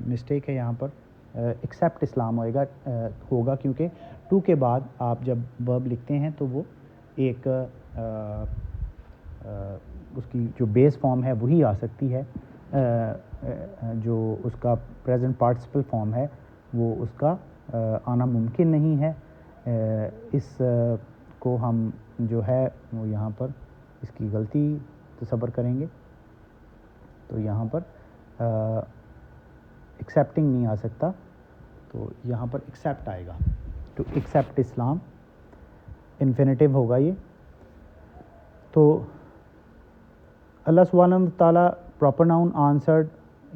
مسٹیک ہے. یہاں پر ایکسیپٹ اسلام ہوگا کیونکہ ٹو کے بعد آپ جب ورب لکھتے ہیں تو وہ ایک اس کی جو بیس فارم ہے وہی آ سکتی ہے. جو اس کا پریزنٹ پارٹیسپل فارم ہے وہ اس کا آنا ممکن نہیں ہے. اس کو ہم جو ہے وہ یہاں پر اس کی غلطی تصور کریں گے. تو یہاں پر ایکسیپٹنگ نہیں آ سکتا, تو یہاں پر ایکسیپٹ آئے گا, ٹو ایکسیپٹ اسلام, انفینیٹیو ہوگا یہ. تو اللہ سبحانہ و تعالیٰ پراپر ناؤن آنسرڈ,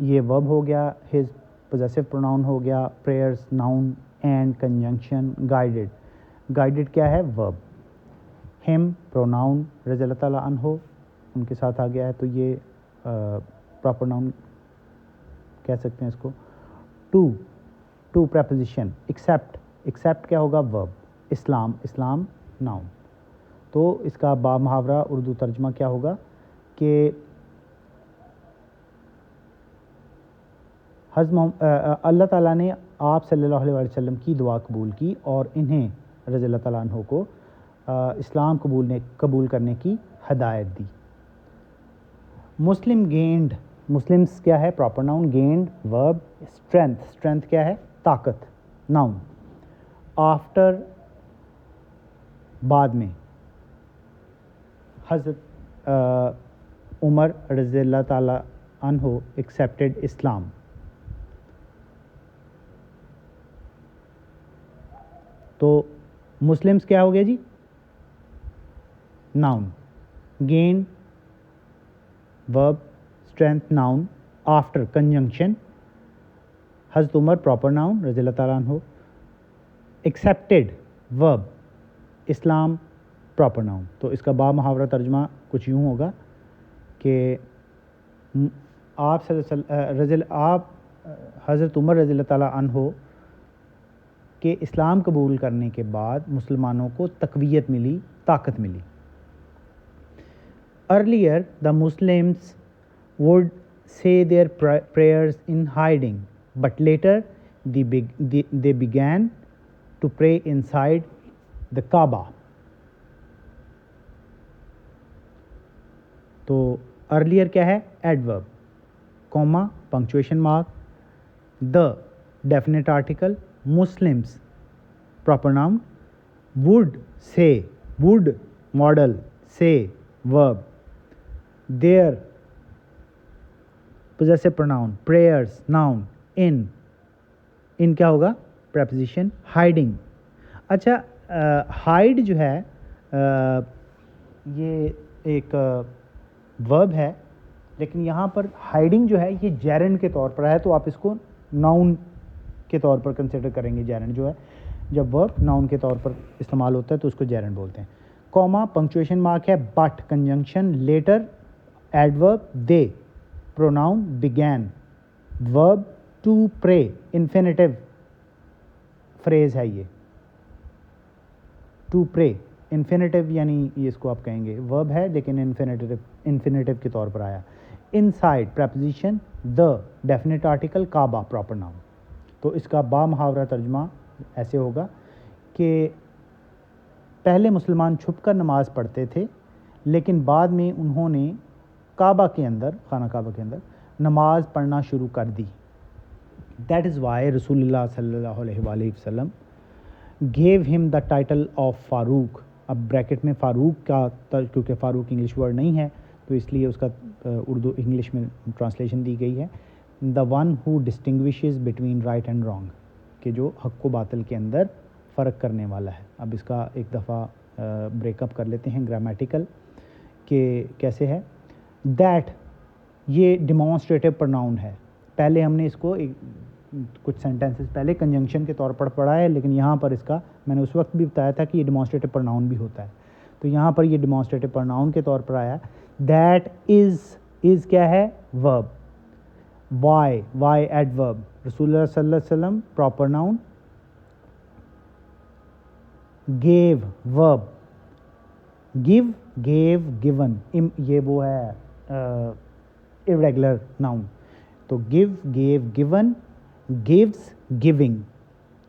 یہ ورب ہو گیا, ہز پوزیسو پروناؤن ہو گیا, prayers noun and conjunction, guided, guided کیا ہے ورب, ہم پروناؤن رضی اللہ تعالیٰ عنہ ان کے ساتھ آ گیا ہے, تو یہ پراپر ناؤن کہہ سکتے ہیں اس کو. ٹو پریپوزیشن, ایکسیپٹ, ایکسیپٹ کیا ہوگا ورب, اسلام, اسلام ناؤن. تو اس کا با محاورہ اردو ترجمہ کیا ہوگا کہ اللہ تعالیٰ نے آپ صلی اللہ علیہ وسلم کی دعا قبول کی اور انہیں رضی اللہ تعالیٰ عنہ کو اسلام قبول کرنے کی ہدایت دی. مسلم گینڈ, مسلمس کیا ہے پراپر ناؤن, گینڈ ورب, اسٹرینتھ, اسٹرینتھ کیا ہے طاقت ناؤن. آفٹر بعد میں, حضرت عمر رضی اللہ تعالیٰ عنہ ایکسیپٹیڈ اسلام. تو مسلمس کیا ہو گیا جی ناؤن, گین ورب, اسٹرینتھ ناؤن, آفٹر کنجنکشن, حضرت عمر پراپر ناؤن رضی اللہ تعالیٰ عنہ, ایکسیپٹیڈ ورب, اسلام پراپر ناؤن. تو اس کا با محاورہ ترجمہ کچھ یوں ہوگا کہ آپ حضرت عمر رضی اللہ تعالیٰ عنہ کہ اسلام قبول کرنے کے بعد مسلمانوں کو تقویت ملی, طاقت ملی. Earlier, the Muslims would say their prayers in hiding, but later they began to pray inside the Kaaba. تو earlier کیا ہے adverb, comma, punctuation mark, the definite article, Muslims proper noun, would say, would modal, say verb, their possessive pronoun, prayers noun, in کیا ہوگا preposition, hiding. اچھا hide جو ہے یہ ایک verb ہے, لیکن یہاں پر hiding جو ہے یہ gerund کے طور پر ہے, تو آپ اس کو noun کے طور پر کنسیڈر کریں گے. gerund جو ہے جب ورب ناؤن کے طور پر استعمال ہوتا ہے تو اس کو gerund بولتے ہیں. کوما پنکچویشن مارک ہے, but conjunction, later adverb, they pronoun, begin verb to pray, infinitive phrase ہے یہ, ٹو پرے انفینیٹیو یعنی یہ اس کو آپ کہیں گے ورب ہے لیکن انفینیٹیو کے طور پر آیا. ان side preposition, the definite article, Kaaba proper noun. تو اس کا با محاورہ ترجمہ ایسے ہوگا کہ پہلے مسلمان چھپ کر نماز پڑھتے تھے لیکن بعد میں انہوں نے کعبہ کے اندر, خانہ کعبہ کے اندر نماز پڑھنا شروع کر دی. دیٹ از وائی رسول اللہ صلی اللہ علیہ وآلہ وسلم گیو ہم دا ٹائٹل آف فاروق. اب بریکٹ میں فاروق کا, کیونکہ فاروق انگلش ورڈ نہیں ہے تو اس لیے اس کا اردو انگلش میں ٹرانسلیشن دی گئی ہے, the one who distinguishes between right and wrong, کہ جو حق و باطل کے اندر فرق کرنے والا ہے. اب اس کا ایک دفعہ بریک اپ کر لیتے ہیں گرامیٹیکل کہ کیسے ہے. دیٹ یہ ڈیمانسٹریٹو پروناؤن ہے, پہلے ہم نے اس کو کچھ سینٹینسز پہلے کنجنکشن کے طور پر پڑھا ہے, لیکن یہاں پر اس کا میں نے اس وقت بھی بتایا تھا کہ یہ ڈیمانسٹریٹو پروناؤن بھی ہوتا ہے, تو یہاں پر یہ ڈیمانسٹریٹو پروناؤن کے طور پر آیا. دیٹ از کیا ہے ورب, وائی ایڈورب, رسول اللہ صلی اللہ علیہ وسلم پراپر ناؤن, گیو ورب, گیو گیو گیون, یہ وہ ہے irregular noun, تو give give given, gives giving,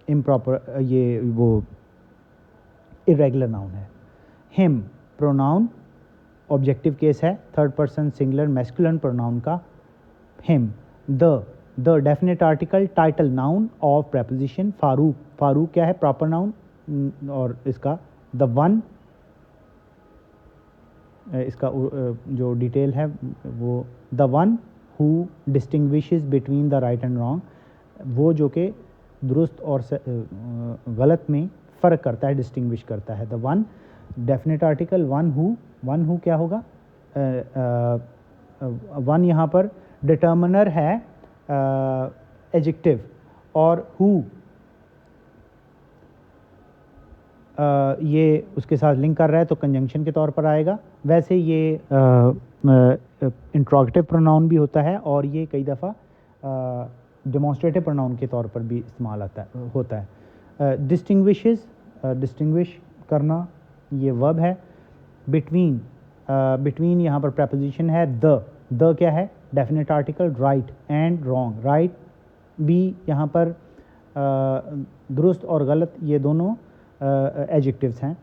improper یہ وہ irregular noun ہے. him pronoun objective case ہے, third person singular masculine pronoun کا him. the definite article title noun of preposition فاروق, فاروق کیا ہے proper noun, اور اس کا the one, اس کا جو ڈیٹیل ہے وہ the one who distinguishes between the right and wrong, وہ جو کہ درست اور غلط میں فرق کرتا ہے, ڈسٹنگوش کرتا ہے. The one definite article, one ہو کیا ہوگا, ون یہاں پر ڈٹرمنر ہے ایجیکٹو, اور ہو یہ اس کے ساتھ لنک کر رہا ہے تو کنجنکشن کے طور پر آئے گا. ویسے یہ انٹروگیٹو پروناؤن بھی ہوتا ہے, اور یہ کئی دفعہ ڈیمونسٹریٹو پروناؤن کے طور پر بھی استعمال ہوتا ہے. ڈسٹنگوش کرنا یہ ورب ہے. بٹوین یہاں پر پریپوزیشن ہے دا کیا ہے, definite article, right and wrong. Right بھی یہاں پر درست اور غلط یہ دونوں ایجیکٹیوز ہیں.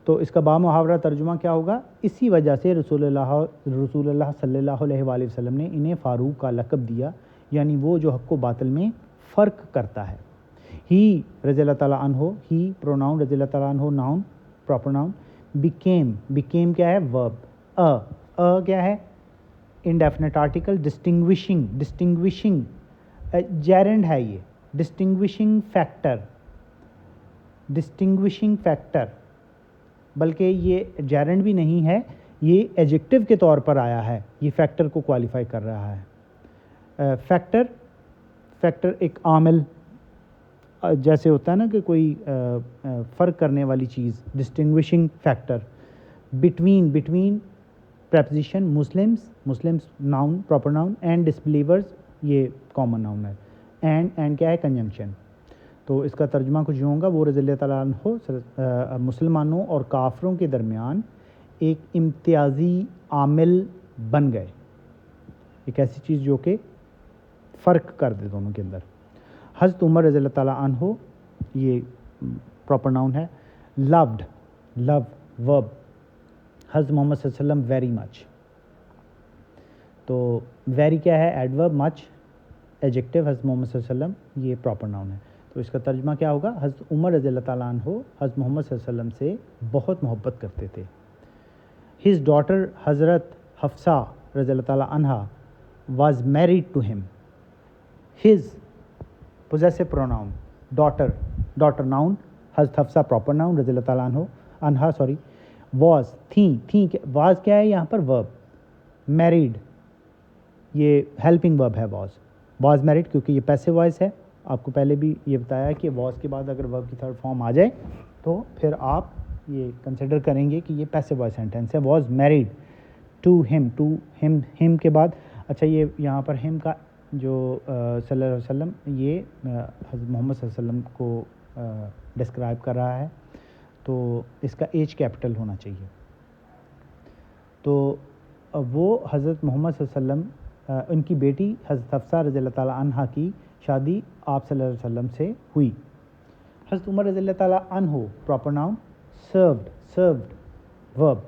تو اس کا بامحاورہ ترجمہ کیا ہوگا, اسی وجہ سے رسول اللہ صلی اللہ علیہ وآلہ وسلم نے انہیں فاروق کا لقب دیا, یعنی وہ جو حق و باطل میں فرق کرتا ہے. ہی رضی اللہ تعالیٰ عنہ, ہی پروناؤن, رضی اللہ تعالیٰ عنہ ناؤن پراپر ناؤن. بیکیم کیا ہے, ورب. کیا ہے, انڈیفینٹ آرٹیکل, ڈسٹنگوشنگ جیرنڈ ہے یہ, ڈسٹنگوشنگ فیکٹر, بلکہ یہ جیرنڈ بھی نہیں ہے, یہ ایجیکٹو کے طور پر آیا ہے, یہ فیکٹر کو کوالیفائی کر رہا ہے. فیکٹر ایک عامل جیسے ہوتا ہے نا کہ کوئی فرق کرنے والی چیز, distinguishing factor. Between preposition, Muslims noun proper noun, and disbelievers یہ کامن ناؤن ہے. اینڈ کیا ہے, کنجنکشن. تو اس کا ترجمہ کچھ یوں ہوگا, وہ رضی اللہ تعالیٰ عنہ مسلمانوں اور کافروں کے درمیان ایک امتیازی عامل بن گئے, ایک ایسی چیز جو کہ فرق کر دے دونوں کے اندر. حضرت عمر رضی اللہ تعالیٰ عنہ یہ پراپر ناؤن ہے. لو ورب. حضرت محمد صلی اللہ علیہ وسلم ویری مچ. تو ویری کیا ہے, ایڈورب, مچ ایجیکٹو, حضرت محمد صلی اللہ علیہ وسلم یہ پراپر ناؤن ہے. تو اس کا ترجمہ کیا ہوگا, حضرت عمر رضی اللہ تعالیٰ عنہ حضرت محمد صلی اللہ علیہ وسلم سے بہت محبت کرتے تھے. ہز ڈاٹر حضرت حفصہ رضی اللہ تعالیٰ عنہ واز میریڈ ٹو ہم. His possessive pronoun, daughter noun, حضرت حفصہ proper noun رضی اللہ تعالیٰ عنہ was تھیں was کیا ہے یہاں پر, verb. married یہ helping verb ہے, was married کیونکہ یہ passive voice ہے. آپ کو پہلے بھی یہ بتایا کہ was کے بعد اگر verb کی تھرڈ فارم آ جائے تو پھر آپ یہ کنسیڈر کریں گے کہ یہ passive voice sentence ہے. was married to him کے بعد, اچھا یہ یہاں پر him کا جو صلی اللہ علیہ وسلم یہ حضرت محمد صلی اللہ علیہ وسلم کو ڈسکرائب کر رہا ہے, تو اس کا ایج کیپٹل ہونا چاہیے. تو وہ حضرت محمد صلی اللہ علیہ وسلم ان کی بیٹی حضرت حفصہ رضی اللہ تعالیٰ عنہ کی شادی آپ صلی اللہ علیہ وسلم سے ہوئی. حضرت عمر رضی اللہ تعالیٰ عنہ proper noun, served verb.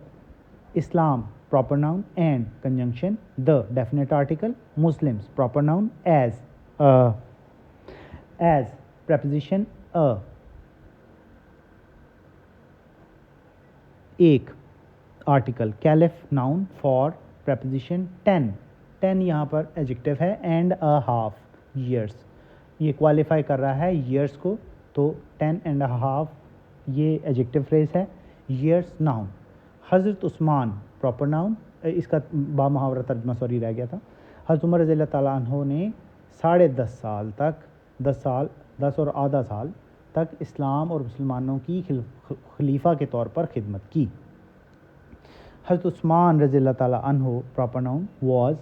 Islam proper noun and conjunction the definite article. Muslims proper noun as preposition a. ایک article. caliph noun for preposition 10 یہاں پر adjective ہے, and a half years یہ qualify کر رہا ہے years کو, تو 10 and a half یہ adjective phrase ہے. years noun. حضرت عثمان پراپر ناؤن, اس کا بامحاورہ ترجمہ رہ گیا تھا. حضرت عمر رضی اللہ تعالیٰ عنہ نے 10 اور آدھا سال تک اسلام اور مسلمانوں کی خلیفہ کے طور پر خدمت کی. حضرت عثمان رضی اللہ تعالیٰ عنہ پراپر ناؤن واز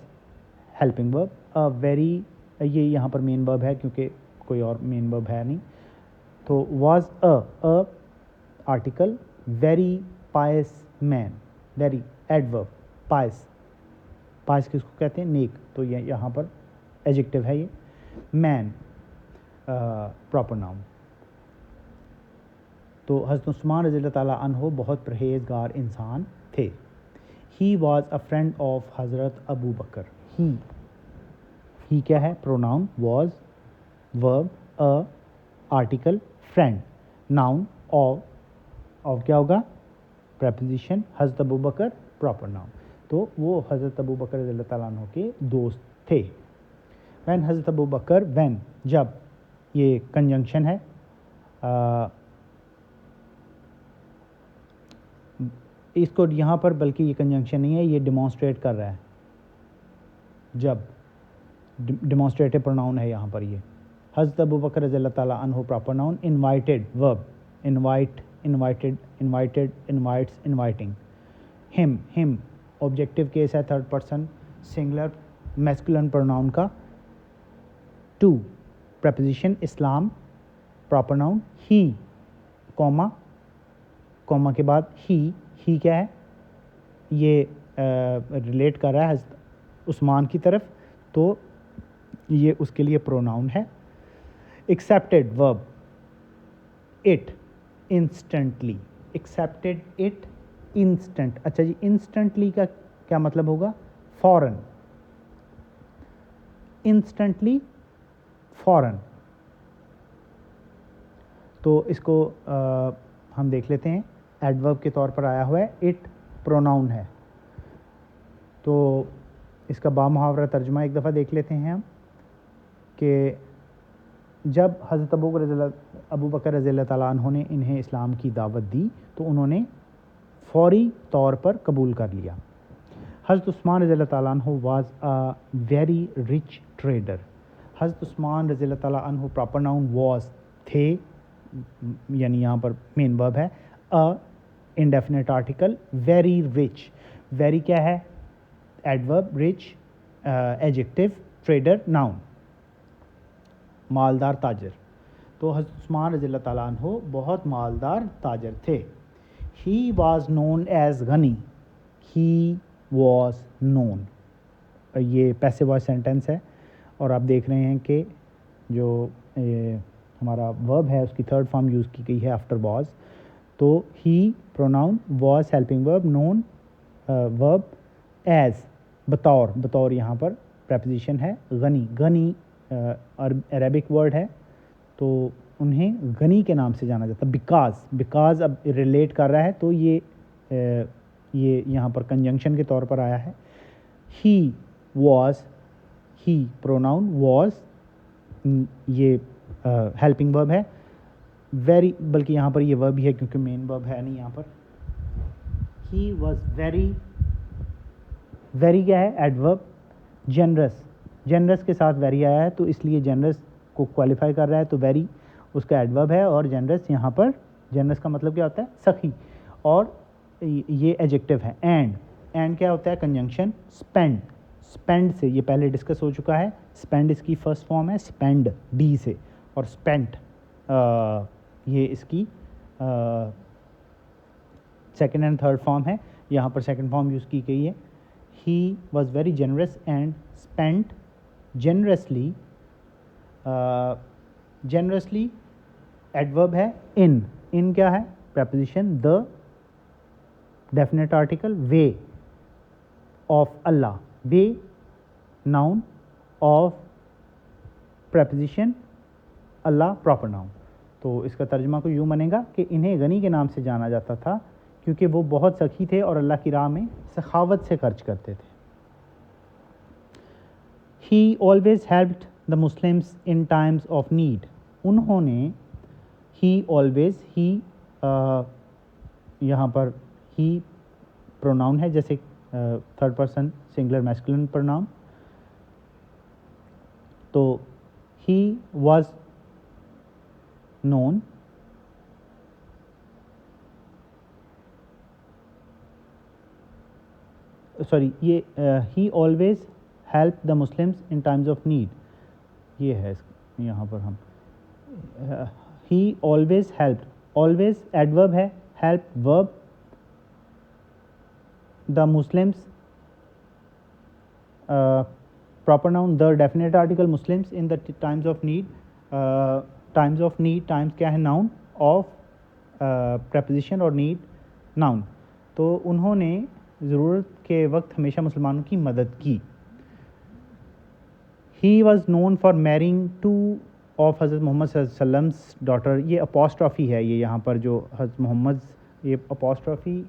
ہیلپنگ ورب. ویری یہ یہاں پر مین ورب ہے کیونکہ کوئی اور مین ورب ہے نہیں, تو was article. Very pious man, very adverb. Pious کس کو کہتے ہیں, نیک, تو یہ یہاں پر ایجیکٹو ہے. یہ مین پراپر ناؤن. تو حضرت عثمان رضی اللہ تعالیٰ عنہ بہت پرہیزگار انسان تھے. He was a friend of حضرت ابو بکر. ہی کیا ہے, پروناؤن. واز ورب, آرٹیکل, فرینڈ ناؤن, اور کیا ہوگا, پریپوزیشن حضرت ابو بکر پراپر ناؤن. تو وہ حضرت ابو بکر رضی اللہ تعالیٰ عنہ کے دوست تھے. وین حضرت ابو بکر، وین جب، یہ کنجنکشن ہے، اس کو یہاں پر بلکہ یہ کنجنکشن نہیں ہے، یہ ڈیمانسٹریٹ کر رہا ہے، جب ڈیمانسٹریٹو پروناؤن ہے یہاں پر. یہ حضرت ابو بکر رضی اللہ تعالیٰ عنہ proper noun. Invited verb, invite, invited, invited, invites, inviting. Him objective case ہے، third person singular masculine pronoun کا. To preposition Islam proper noun. He comma, comma کے بعد ہی کیا ہے، یہ ریلیٹ کر رہا ہے حضرت عثمان کی طرف، تو یہ اس کے لیے پروناؤن ہے. ایکسیپٹیڈ ورب it instantly, accepted it instant. اچھا جی، انسٹنٹلی کا کیا مطلب ہوگا؟ فوراً. انسٹنٹلی فوراً. تو اس کو ہم دیکھ لیتے ہیں، ایڈورب کے طور پر آیا ہوا ہے، اٹ پروناؤن ہے. تو اس کا بامحاورہ ترجمہ ایک دفعہ دیکھ لیتے ہیں ہم، کہ جب حضرت ابو بکر رضی اللہ تعالیٰ عنہ نے انہیں اسلام کی دعوت دی تو انہوں نے فوری طور پر قبول کر لیا. حضرت عثمان رضی اللہ تعالیٰ عنہ was a very rich trader. حضرت عثمان رضی اللہ تعالیٰ عنہ پراپر ناؤن واز، تھے، یعنی یہاں پر مین ورب ہے، indefinite article, very rich. Very کیا ہے؟ Adverb, rich adjective, trader noun, مالدار تاجر. تو حضرت عثمان رضی اللہ تعالیٰ عنہ بہت مالدار تاجر تھے. He was known as Ghani, he was known, یہ پیسو وائس سینٹینس ہے، اور آپ دیکھ رہے ہیں کہ جو ہمارا ورب ہے اس کی تھرڈ فارم یوز کی گئی ہے آفٹر واز. تو ہی پروناؤن، واز ہیلپنگ ورب، نون ورب، ایز بطور، بطور یہاں پر پریپوزیشن ہے. غنی، غنی عربک ورڈ ہے، تو انہیں غنی کے نام سے جانا جاتا ہے. بیکاز اب ریلیٹ کر رہا ہے، تو یہ یہاں پر کنجنکشن کے طور پر آیا ہے. He was, he pronoun was, یہ ہیلپنگ ورب ہے. ویری، بلکہ یہاں پر یہ ورب ہی ہے کیونکہ مین ورب ہے نہیں یہاں پر. ہی واز ویری، ویری کیا ہے؟ ایڈورب. جنرس، جنرس کے ساتھ ویری آیا ہے تو اس لیے جنرس کو کوالیفائی کر رہا ہے، تو ویری اس کا ایڈورب ہے، اور جنرس یہاں پر، جنرس کا مطلب کیا ہوتا ہے؟ سخی. اور یہ ایجیکٹو ہے. اینڈ کیا ہوتا ہے؟ کنجنکشن. اسپینڈ، اسپینڈ سے، یہ پہلے ڈسکس ہو چکا ہے. اسپینڈ اس کی فرسٹ فارم ہے، اسپینڈ ڈی سے، اور اسپینٹ یہ اس کی سیکنڈ اینڈ تھرڈ فارم ہے. یہاں پر سیکنڈ فارم یوز کی گئی ہے. He was very generous and spent generously. Generously adverb ہے. ان کیا ہے؟ Preposition. The definite article. Way of Allah, way noun of preposition Allah proper noun. تو اس کا ترجمہ کو یوں بنے گا کہ انہیں غنی کے نام سے جانا جاتا تھا کیونکہ وہ بہت سخی تھے اور اللہ کی راہ میں سخاوت سے خرچ کرتے تھے. He always helped the Muslims in times of need. انہوں نے، ہی آلویز، ہی یہاں پر ہی پروناؤن ہے، جیسے third person singular masculine pronoun. تو ہی واز نون، سوری، یہ he always help the Muslims in times of need, یہ ہے یہاں پر ہم. He always help, always adverb ہے، help verb, the Muslims proper noun, the definite article Muslims in the times of need. Times of need, times کیا ہے؟ Noun of preposition, اور need noun. تو انہوں نے ضرورت کے وقت ہمیشہ مسلمانوں کی مدد کی. He was known for marrying two of حضرت محمد صلی اللہ علیہ وسلم ڈاٹر. یہ اپوسٹرافی ہے، یہ یہاں پر جو حضرت محمد، یہ اپوسٹرافی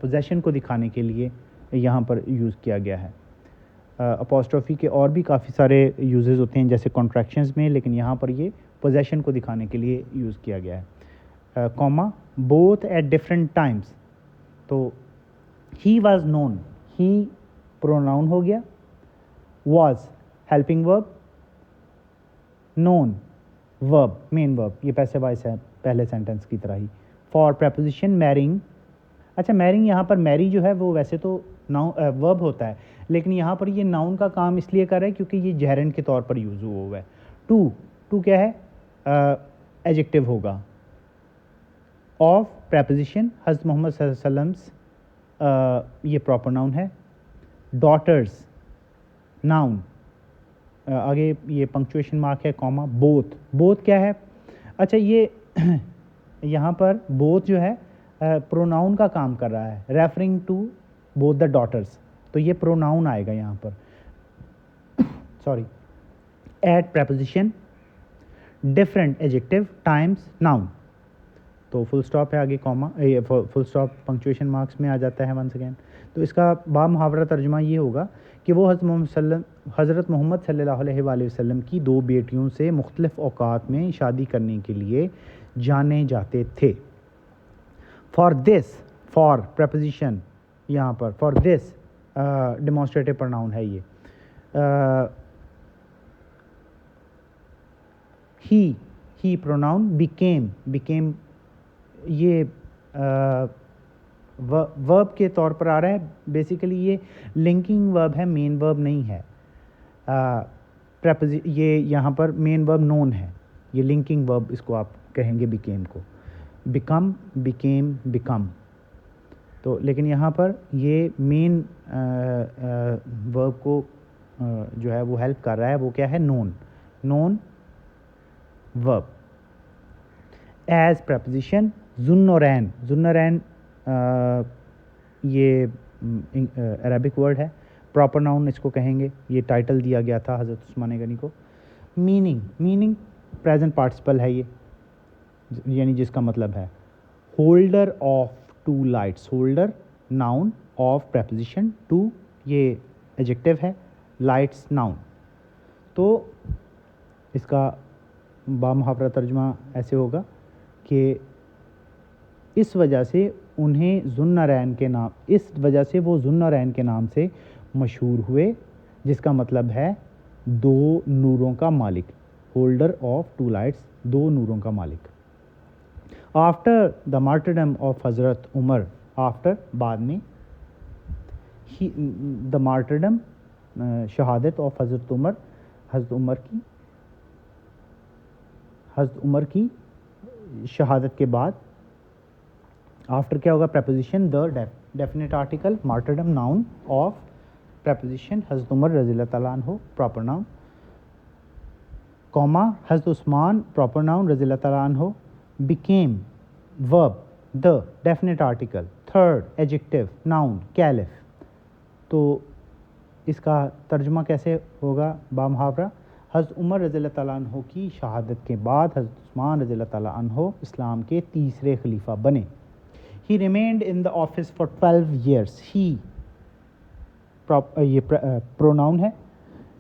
پوزیشن کو دکھانے کے لیے یہاں پر یوز کیا گیا ہے. اپوسٹروفی کے اور بھی کافی سارے یوزز ہوتے ہیں جیسے کانٹریکشنز میں، لیکن یہاں پر یہ پوزیشن کو دکھانے کے لیے یوز کیا گیا ہے. کوما بوتھ ایٹ ڈفرینٹ ٹائمس. تو he was known, he pronoun ہو گیا، واز ہیلپنگ ورب، نون ورب مین ورب، یہ پیسے وائس ہے پہلے سینٹنس کی طرح ہی. For preposition marrying. اچھا میرنگ یہاں پر میری جو ہے وہ ویسے تو ورب ہوتا ہے، لیکن یہاں پر یہ ناؤن کا کام اس لیے کر رہا ہے کیونکہ یہ جیرنڈ کے طور پر یوز ہوا ہے. ٹو کیا ہے؟ ایجیکٹو ہوگا آف پریپوزیشن حضرت محمد صلی اللہ علیہ وسلم، یہ پراپر ناؤن ہے. ڈاٹرز ناؤن، آگے یہ پنکچویشن مارک ہے، کوما. بوتھ کیا ہے؟ اچھا یہ یہاں پر بوتھ جو ہے پروناؤن کا کام کر رہا ہے، referring to both the daughters, تو یہ پروناؤن آئے گا یہاں پر. Sorry. At preposition different adjective times noun. تو فل اسٹاپ ہے آگے، comma, full stop punctuation marks میں آ جاتا ہے ونس اگین. تو اس کا با محاورہ ترجمہ یہ ہوگا کہ وہ حضرت محمد صلی اللہ علیہ وآلہ وسلم کی 2 بیٹیوں سے مختلف اوقات میں شادی کرنے کے لیے جانے جاتے تھے. فار دس، فار پریپوزیشن یہاں پر، فار دس ڈیمانسٹریٹو پروناؤن ہے یہ. ہی پروناؤن. بیکیم یہ ورب کے طور پر آ رہا ہے. بیسیکلی یہ لنکنگ ورب ہے، مین ورب نہیں ہے. یہ یہاں پر مین ورب نون ہے، یہ لنکنگ ورب اس کو آپ کہیں گے بیکیم کو. Become, became, become. تو لیکن یہاں پر یہ مین ورب کو جو ہے وہ ہیلپ کر رہا ہے، وہ کیا ہے؟ نون ورب. ایز پریپوزیشن ذُالنُورَین یہ عربک ورڈ ہے، پراپر ناؤن اس کو کہیں گے. یہ ٹائٹل دیا گیا تھا حضرت عثمان غنی کو. میننگ پریزنٹ پارٹیسپل ہے یہ، یعنی جس کا مطلب ہے holder of 2 lights. Holder noun of preposition 2 یہ ایجیکٹو ہے، لائٹس ناؤن. تو اس کا با محاورہ ترجمہ ایسے ہوگا کہ اس وجہ سے انہیں ذوالنورین کے نام، اس وجہ سے وہ ذوالنورین کے نام سے مشہور ہوئے، جس کا مطلب ہے 2 نوروں کا مالک. ہولڈر آف 2 لائٹس، 2 نوروں کا مالک. آفٹر دا مارٹرڈم آف حضرت عمر. آفٹر بعد میں، دا مارٹرڈم شہادت آف حضرت عمر، حضرت عمر کی شہادت کے بعد. آفٹر کیا ہوگا؟ Preposition the definite article, martyrdom noun of preposition حضرت عمر رضی اللہ تعالیٰ عنہ پراپر ناؤن. کوما حضرت عثمان پراپر ناؤن رضی اللہ تعالیٰ عنہ. Became verb the definite article. Third adjective noun caliph. تو اس کا ترجمہ کیسے ہوگا با محاورہ؟ حضرت عمر رضی اللہ تعالیٰ عنہ کی شہادت کے بعد حضرت عثمان رضی اللہ تعالیٰ عنہ اسلام کے تیسرے خلیفہ بنے. He remained in the office for 12 years. He یہ پروناؤن ہے.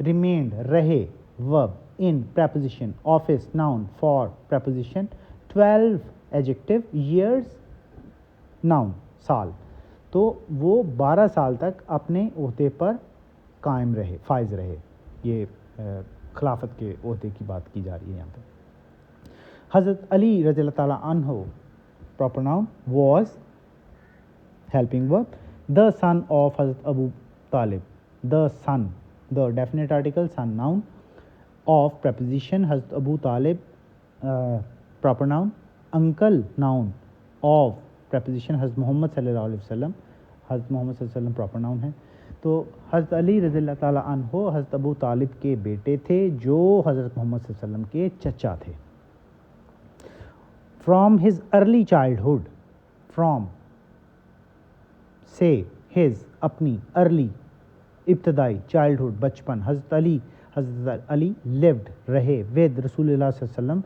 remained رہے، verb in preposition office noun for preposition 12 adjective years noun سال. تو وہ 12 سال تک اپنے عہدے پر قائم رہے، فائز رہے. یہ خلافت کے عہدے کی بات کی جا رہی ہے یہاں پہ. حضرت علی رضی اللہ تعالیٰ عنہ proper noun was helping verb. The son of Hazrat Abu Talib. The son, the definite article, son noun of preposition Hazrat Abu Talib proper noun. Uncle noun of preposition Hazrat Muhammad sallallahu alaihi wasallam. Hazrat Muhammad sallallahu alaihi wasallam proper noun ہے. تو حضرت علی رضی اللہ تعالیٰ عنہ حضرت ابو طالب کے بیٹے تھے جو حضرت محمد صلی اللہ علیہ وسلم کے چچا تھے. From his early childhood. From سے his اپنی early ابتدائی childhood بچپن. حضرت علی lived رہے with رسول اللہ صلی اللہ علیہ وسلم.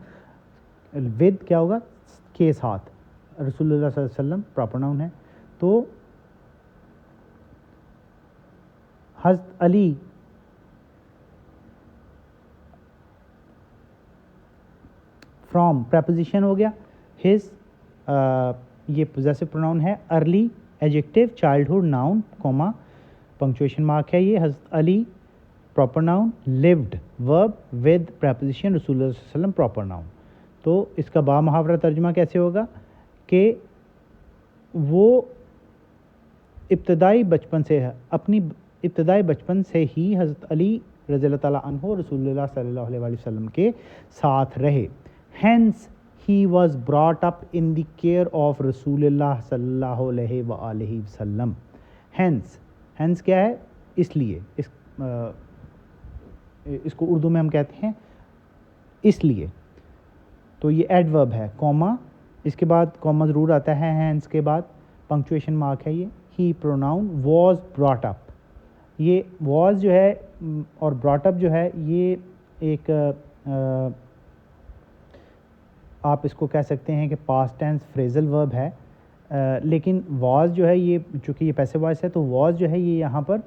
with کیا ہوگا؟ کے ساتھ. رسول اللہ صلی اللہ علیہ وسلم پراپر ناؤن ہے. تو حضرت علی فرام پریپوزیشن ہو گیا. ہز یہ پوزیسو پروناؤن ہے. ارلی ایجیکٹو چائلڈہڈ ناؤن کوما پنکچویشن مارک ہے. یہ حضرت علی پراپر ناؤن. لیوڈ ورب ود پریپوزیشن رسول اللہ صلی اللہ علیہ وسلم پراپر ناؤن. تو اس کا با محاورہ ترجمہ کیسے ہوگا کہ وہ ابتدائی بچپن سے ہی حضرت علی رضی اللہ تعالیٰ عنہ رسول اللہ صلی اللہ علیہ وآلہ وسلم کے ساتھ رہے. Hence he was brought up in the care of رسول اللہ صلی اللہ علیہ وآلہ وسلم. ہینس کیا ہے؟ اس لیے. اس کو اردو میں ہم کہتے ہیں اس لیے. تو یہ ایڈورب ہے. کوما اس کے بعد کوما ضرور آتا ہے ہینس کے بعد. پنکچویشن مارک ہے یہ. ہی پروناؤن واز براٹ اپ. یہ واز جو ہے اور براٹ اپ جو ہے یہ ایک آپ اس کو کہہ سکتے ہیں کہ پاسٹ ٹینس فریزل ورب ہے. لیکن واز جو ہے یہ چونکہ یہ پیسو وائس ہے تو واز جو ہے یہ یہاں پر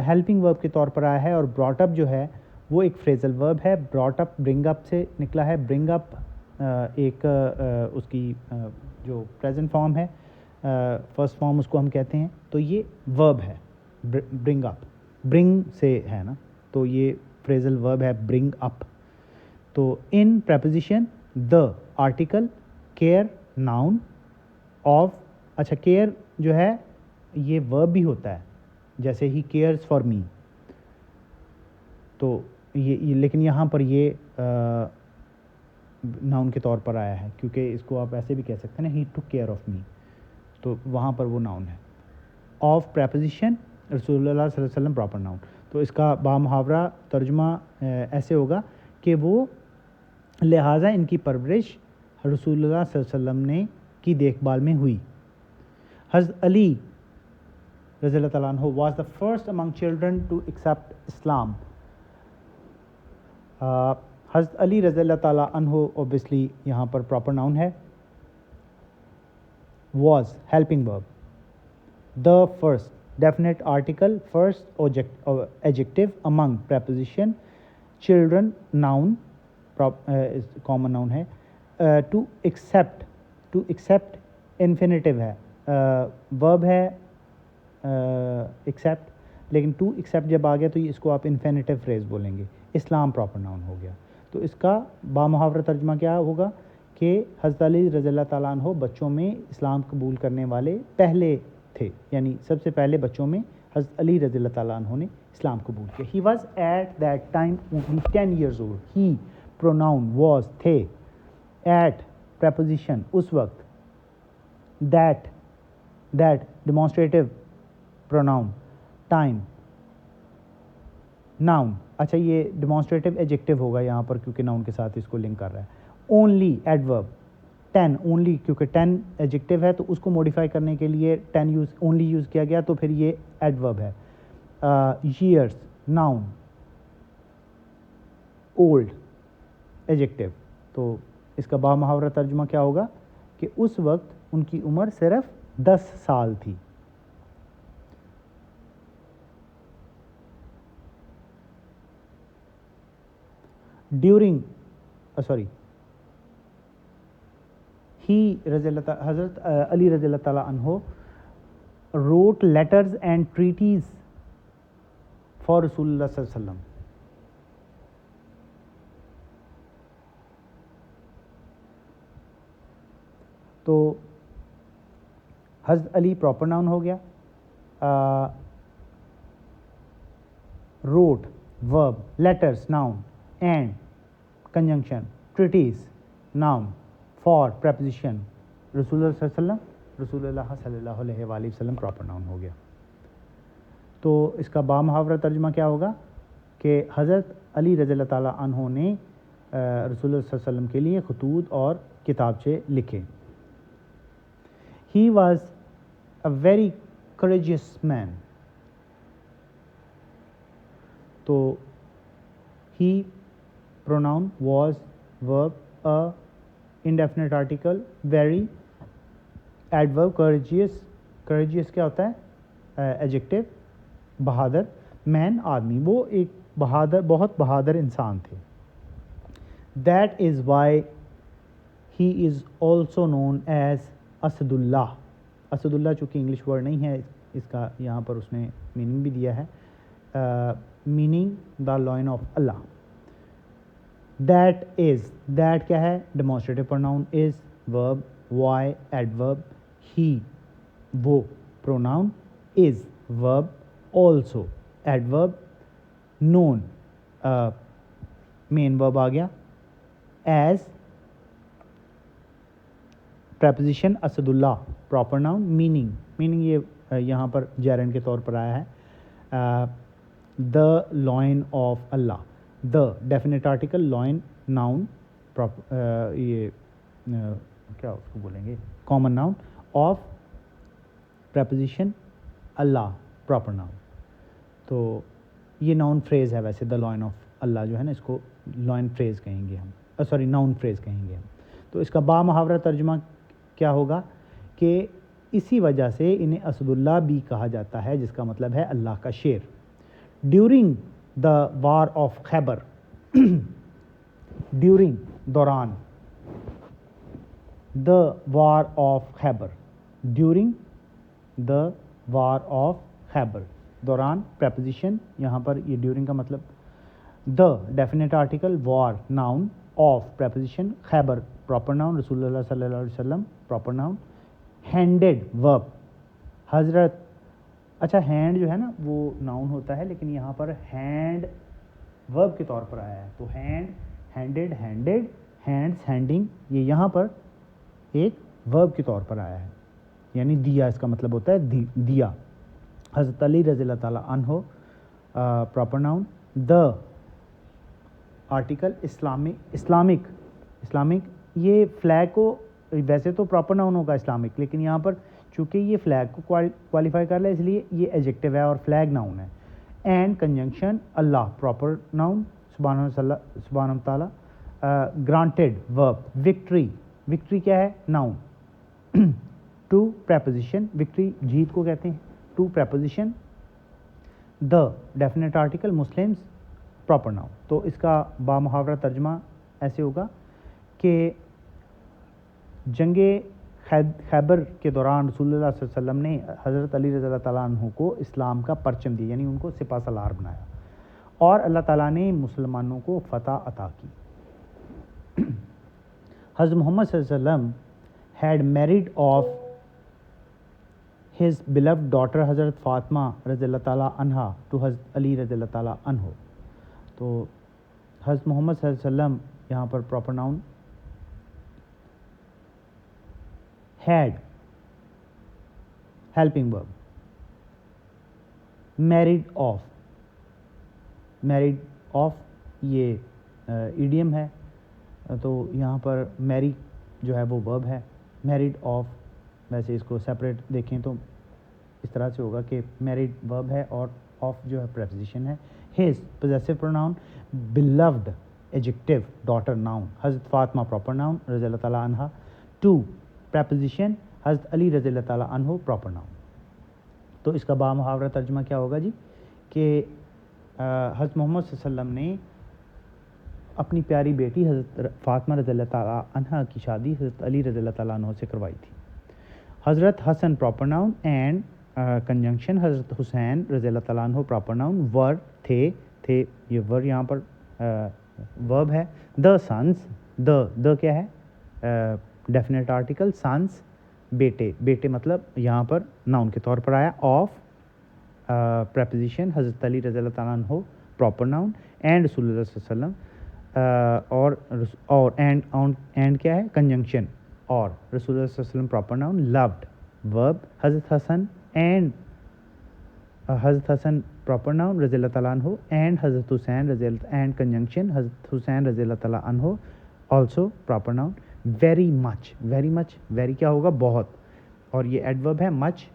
ہیلپنگ ورب کے طور پر آیا ہے. اور براٹ اپ جو ہے وہ ایک فریزل ورب ہے. براٹ اپ برنگ اپ سے نکلا ہے. برنگ اپ ایک اس کی جو پریزنٹ فارم ہے فرسٹ فارم اس کو ہم کہتے ہیں. تو یہ ورب ہے برنگ اپ. برنگ سے ہے نا تو یہ فریزل ورب ہے برنگ اپ. تو in preposition the article care noun of. اچھا کیئر جو ہے یہ ورب بھی ہوتا ہے جیسے ہی کیئرز فار می. تو یہ لیکن یہاں پر یہ ناؤن کے طور پر آیا ہے کیونکہ اس کو آپ ایسے بھی کہہ سکتے ہیں نا ہی ٹوک کیئر آف می. تو وہاں پر وہ ناؤن ہے. آف پریپوزیشن رسول اللہ صلی اللہ علیہ وسلم پراپر ناؤن. تو اس کا با محاورہ ترجمہ ایسے ہوگا کہ وہ لہٰذا ان کی پرورش رسول اللہ صلی اللہ علیہ وسلم نے کی دیکھ بھال میں ہوئی. حضرت علی رضی اللہ تعالیٰ عنہ was the first among children to accept Islam. حضرت علی رضی اللہ تعالیٰ عنہ اوبیسلی یہاں پر پراپر ناؤن ہے. Was helping verb. The first definite article first adjective among preposition children noun common noun ہے. ٹو ایکسیپٹ انفینیٹیو ہے. ورب ہے ایکسیپٹ لیکن ٹو ایکسیپٹ جب آ گیا تو اس کو آپ انفینیٹیو فریز بولیں گے. اسلام پراپر ناؤن ہو گیا. تو اس کا با محاورہ ترجمہ کیا ہوگا کہ حضرت علی رضی اللہ تعالیٰ عنہ بچوں میں اسلام قبول کرنے والے پہلے تھے. یعنی سب سے پہلے بچوں میں حضرت علی رضی اللہ تعالیٰ عنہ نے اسلام قبول کیا. He was at that time only 10 years old. He pronoun was تھے. ایٹ پریپوزیشن اس وقت. That demonstrative pronoun. Time noun. اچھا یہ ڈیمانسٹریٹو ایجیکٹو ہوگا یہاں پر کیونکہ ناؤن کے ساتھ اس کو لنک کر رہا ہے. Only adverb. 10 اونلی کیونکہ 10 ایجیکٹو ہے تو اس کو موڈیفائی کرنے کے لیے 10 اونلی یوز کیا گیا تو پھر یہ ایڈورب ہے. Years noun. Old adjective. تو اس کا با محاورہ ترجمہ کیا ہوگا کہ اس وقت ان کی عمر صرف 10 سال تھی. ڈیورنگ حضرت علی رضی اللہ تعالیٰ عنہ wrote letters and treaties for رسول اللہ صلی اللہ علیہ وسلم. تو حضرت علی پراپر ناؤن ہو گیا. wrote verb, letters noun, and conjunction, treatise noun, for preposition رسول اللہ صلی اللہ علیہ وسلم. رسول اللہ صلی اللہ علیہ وآلہ وسلم پراپر ناؤن ہو گیا. تو اس کا با محاورہ ترجمہ کیا ہوگا کہ حضرت علی رضی اللہ تعالیٰ عنہ نے رسول اللہ صلی اللہ علیہ وسلم کے لیے خطوط اور کتابچے لکھے. He was a very courageous man. تو he pronoun was verb a indefinite article very adverb courageous کیا ہوتا ہے adjective بہادر. man آدمی وہ ایک بہت بہادر انسان تھے. That is why he is also known as اسد اللہ. اسد اللہ چونکہ انگلش ورڈ نہیں ہے, اس کا یہاں پر اس نے میننگ بھی دیا ہے, meaning the lion of Allah. That is, that کیا ہے, ڈیمانسٹریٹو پروناؤن, از ورب, وائی ایڈورب, ہی وہ پروناؤن, از ورب, آلسو ایڈورب, نون مین ورب آ گیا, as preposition Asad Allah proper noun, meaning, meaning یہ یہاں پر جیرنڈ کے طور پر آیا ہے, the lion of Allah, the definite article, lion noun, یہ کیا اس کو بولیں گے, common noun, of preposition Allah proper noun. تو یہ ناؤن فریز ہے ویسے, دا لائن آف اللہ جو ہے نا, اس کو لائن فریز کہیں گے ہم, سوری ناؤن فریز کہیں گے ہم. تو اس کا با محاورہ ترجمہ کیا ہوگا کہ اسی وجہ سے انہیں اسد اللہ بھی کہا جاتا ہے, جس کا مطلب ہے اللہ کا شیر. During the war of Khyber, during دوران, the war of Khyber, during the war of Khyber, دوران پریپوزیشن, یہاں پر یہ ڈیورنگ کا مطلب, the definite article, war noun, of preposition, Khyber proper noun, رسول اللہ صلی اللہ علیہ وسلم پراپر ناؤن, ہینڈڈ ورب, حضرت, اچھا ہینڈ جو ہے نا وہ ناؤن ہوتا ہے, لیکن یہاں پر ہینڈ ورب کے طور پر آیا ہے. تو hand, handed, handed, hands, handing, یہ یہاں پر ایک ورب کے طور پر آیا ہے, یعنی دیا اس کا مطلب ہوتا ہے دیا. حضرت علی رضی اللہ تعالیٰ عنہ proper noun, the article, Islamic, یہ فلیگ کو ویسے تو پراپر ناؤن ہوگا اسلامک, لیکن یہاں پر چونکہ یہ فلیگ کو کوالیفائی کر لے اس لیے یہ ایڈجیکٹو ہے اور فلیگ ناؤن ہے. And conjunction, Allah proper noun, سبحانہ تعالیٰ, گرانٹیڈ ورب, وکٹری, وکٹری کیا ہے, ناؤن, ٹو پریپوزیشن, وکٹری جیت کو کہتے ہیں, to preposition, the definite article, Muslims proper noun. تو اس کا با محاورہ ترجمہ ایسے ہوگا کہ جنگ خیبر کے دوران رسول اللہ صلی اللہ علیہ وسلم نے حضرت علی رضی اللہ تعالیٰ عنہ کو اسلام کا پرچم دیا, یعنی ان کو سپہ سالار بنایا, اور اللہ تعالیٰ نے مسلمانوں کو فتح عطا کی. حضرت محمد صلی اللہ علیہ وسلم had married off his beloved daughter حضرت فاطمہ رضی اللہ تعالیٰ عنہ to حضرت علی رضی اللہ تعالیٰ عنہ. تو حضرت محمد صلی اللہ علیہ وسلم یہاں پر proper noun, had helping verb, married off یہ ایڈیم ہے, تو یہاں پر میری جو ہے وہ ورب ہے, میریڈ آف, ویسے اس کو سیپریٹ دیکھیں تو اس طرح سے ہوگا کہ میریڈ ورب ہے اور آف جو ہے پریپوزیشن ہے. His possessive pronoun, beloved adjective, daughter noun, حضرت فاطمہ پراپر ناؤن رضی اللہ تعالیٰ عنہ, ٹو پریپوزیشن, حضرت علی رضی اللہ تعالیٰ عنہ پراپر ناؤن. تو اس کا با محاورہ ترجمہ کیا ہوگا جی کہ حضرت محمد صلی اللہ علیہ وسلم نے اپنی پیاری بیٹی حضرت فاطمہ رضی اللہ تعالیٰ عنہ کی شادی حضرت علی رضی اللہ تعالیٰ عنہ سے کروائی تھی. حضرت حسن پراپر ناؤن اینڈ کنجنکشن, حضرت حسین رضی اللہ تعالیٰ عنہ پراپر ناؤن, ور تھے, یہ ور یہاں پر ورب ہے. دا سنس, دا کیا ہے, ڈیفینٹ آرٹیکل, سنس بیٹے مطلب یہاں پر ناؤن کے طور پر آیا, آف پریپوزیشن, حضرت علی رضی اللہ تعالیٰ عنہ پراپر ناؤن, اینڈ رسول اللہ صلی اللہ علیہ وسلم, اور اینڈ کیا ہے, کنجنکشن, اور رسول اللہ صلی اللہ علیہ وسلم پراپر ناؤن, لوڈ ورب, حضرت حسن پراپر ناؤن رضی اللہ تعالیٰ عنہ, اینڈ حضرت حسین رضی اللہ, اینڈ کنجنکشن, حضرت حسین رضی اللہ تعالیٰ عنہ also proper noun. Very much, very کیا ہوگا, بہت, اور یہ ایڈورب ہے, مچ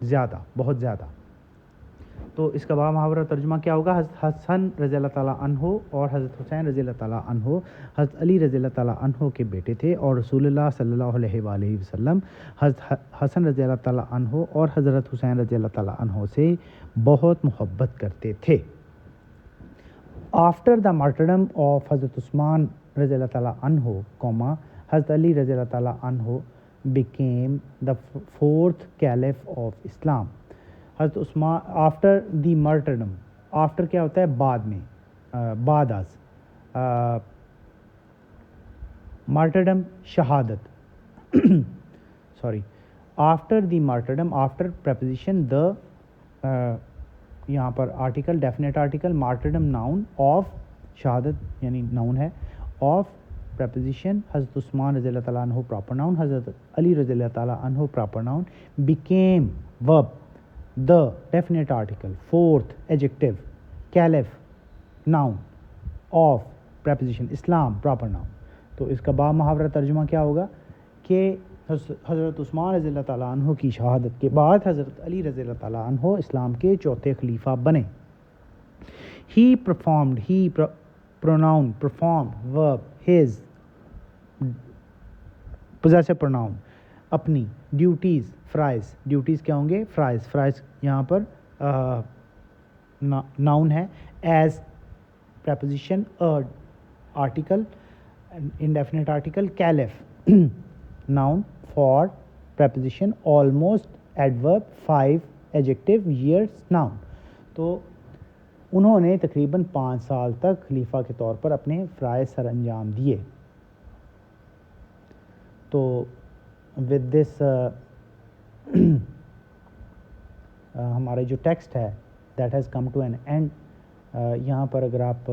زیادہ, بہت زیادہ. تو اس کا با محاورہ ترجمہ کیا ہوگا, حضرت حسن رضی اللہ تعالیٰ عنہ اور حضرت حسین رضی اللہ تعالیٰ عنہ حضرت علی رضی اللہ تعالیٰ عنہ کے بیٹے تھے, اور رسول اللہ صلی اللہ علیہ وآلہ وسلم حضرت حسن رضی اللہ تعالیٰ عنہ اور حضرت حسین رضی اللہ تعالیٰ عنہ سے بہت محبت کرتے تھے. آفٹر دا مارٹرڈم آف حضرت عثمان رضی اللہ تعالیٰ عنہ, حضرت علی رضی اللہ تعالیٰ عنہ became the fourth caliph of Islam. حضرت Usman after the martyrdom، after کیا ہوتا ہے بعد میں، بعد از، martyrdom شہادت sorry, after the martyrdom، after preposition the یہاں پر article definite article, martyrdom noun, of شہادت یعنی ناؤن ہے، آف preposition حضرت عثمان رضی اللہ تعالیٰ عنہ پراپر ناؤن، حضرت علی رضی اللہ تعالیٰ عنہ proper noun, became verb the definite article، fourth adjective، caliph noun، of preposition Islam proper noun. تو اس کا با محاورہ ترجمہ کیا ہوگا کہ حضرت عثمان رضی اللہ تعالیٰ عنہ کی شہادت کے بعد حضرت علی رضی اللہ تعالیٰ عنہ اسلام کے چوتھے خلیفہ بنے. He performed، he pronoun performed verb his possessive pronoun اپنی ڈیوٹیز، فرائض، ڈیوٹیز کیا ہوں گے فرائض، فرائض یہاں پر ناؤن ہے، as preposition article indefinite article caliph noun for preposition almost adverb 5 adjective years noun. تو انہوں نے تقریباً 5 سال تک خلیفہ کے طور پر اپنے فرائض سر انجام دیے. تو ود دس ہمارے جو ٹیکسٹ ہے that has come to an end. یہاں پر اگر آپ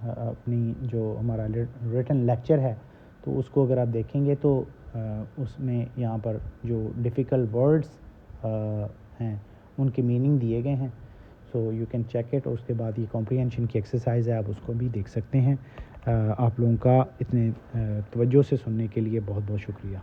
اپنی جو ہمارا ریٹن لیکچر ہے تو اس کو اگر آپ دیکھیں گے تو اس میں یہاں پر جو ڈیفیکلٹ ورڈس ہیں ان کے میننگ دیے گئے ہیں. So you can check it. اور اس کے بعد یہ کمپریہنشن کی ایکسرسائز ہے، آپ اس کو بھی دیکھ سکتے ہیں. آپ لوگوں کا اتنے توجہ سے سننے کے لیے بہت بہت شکریہ.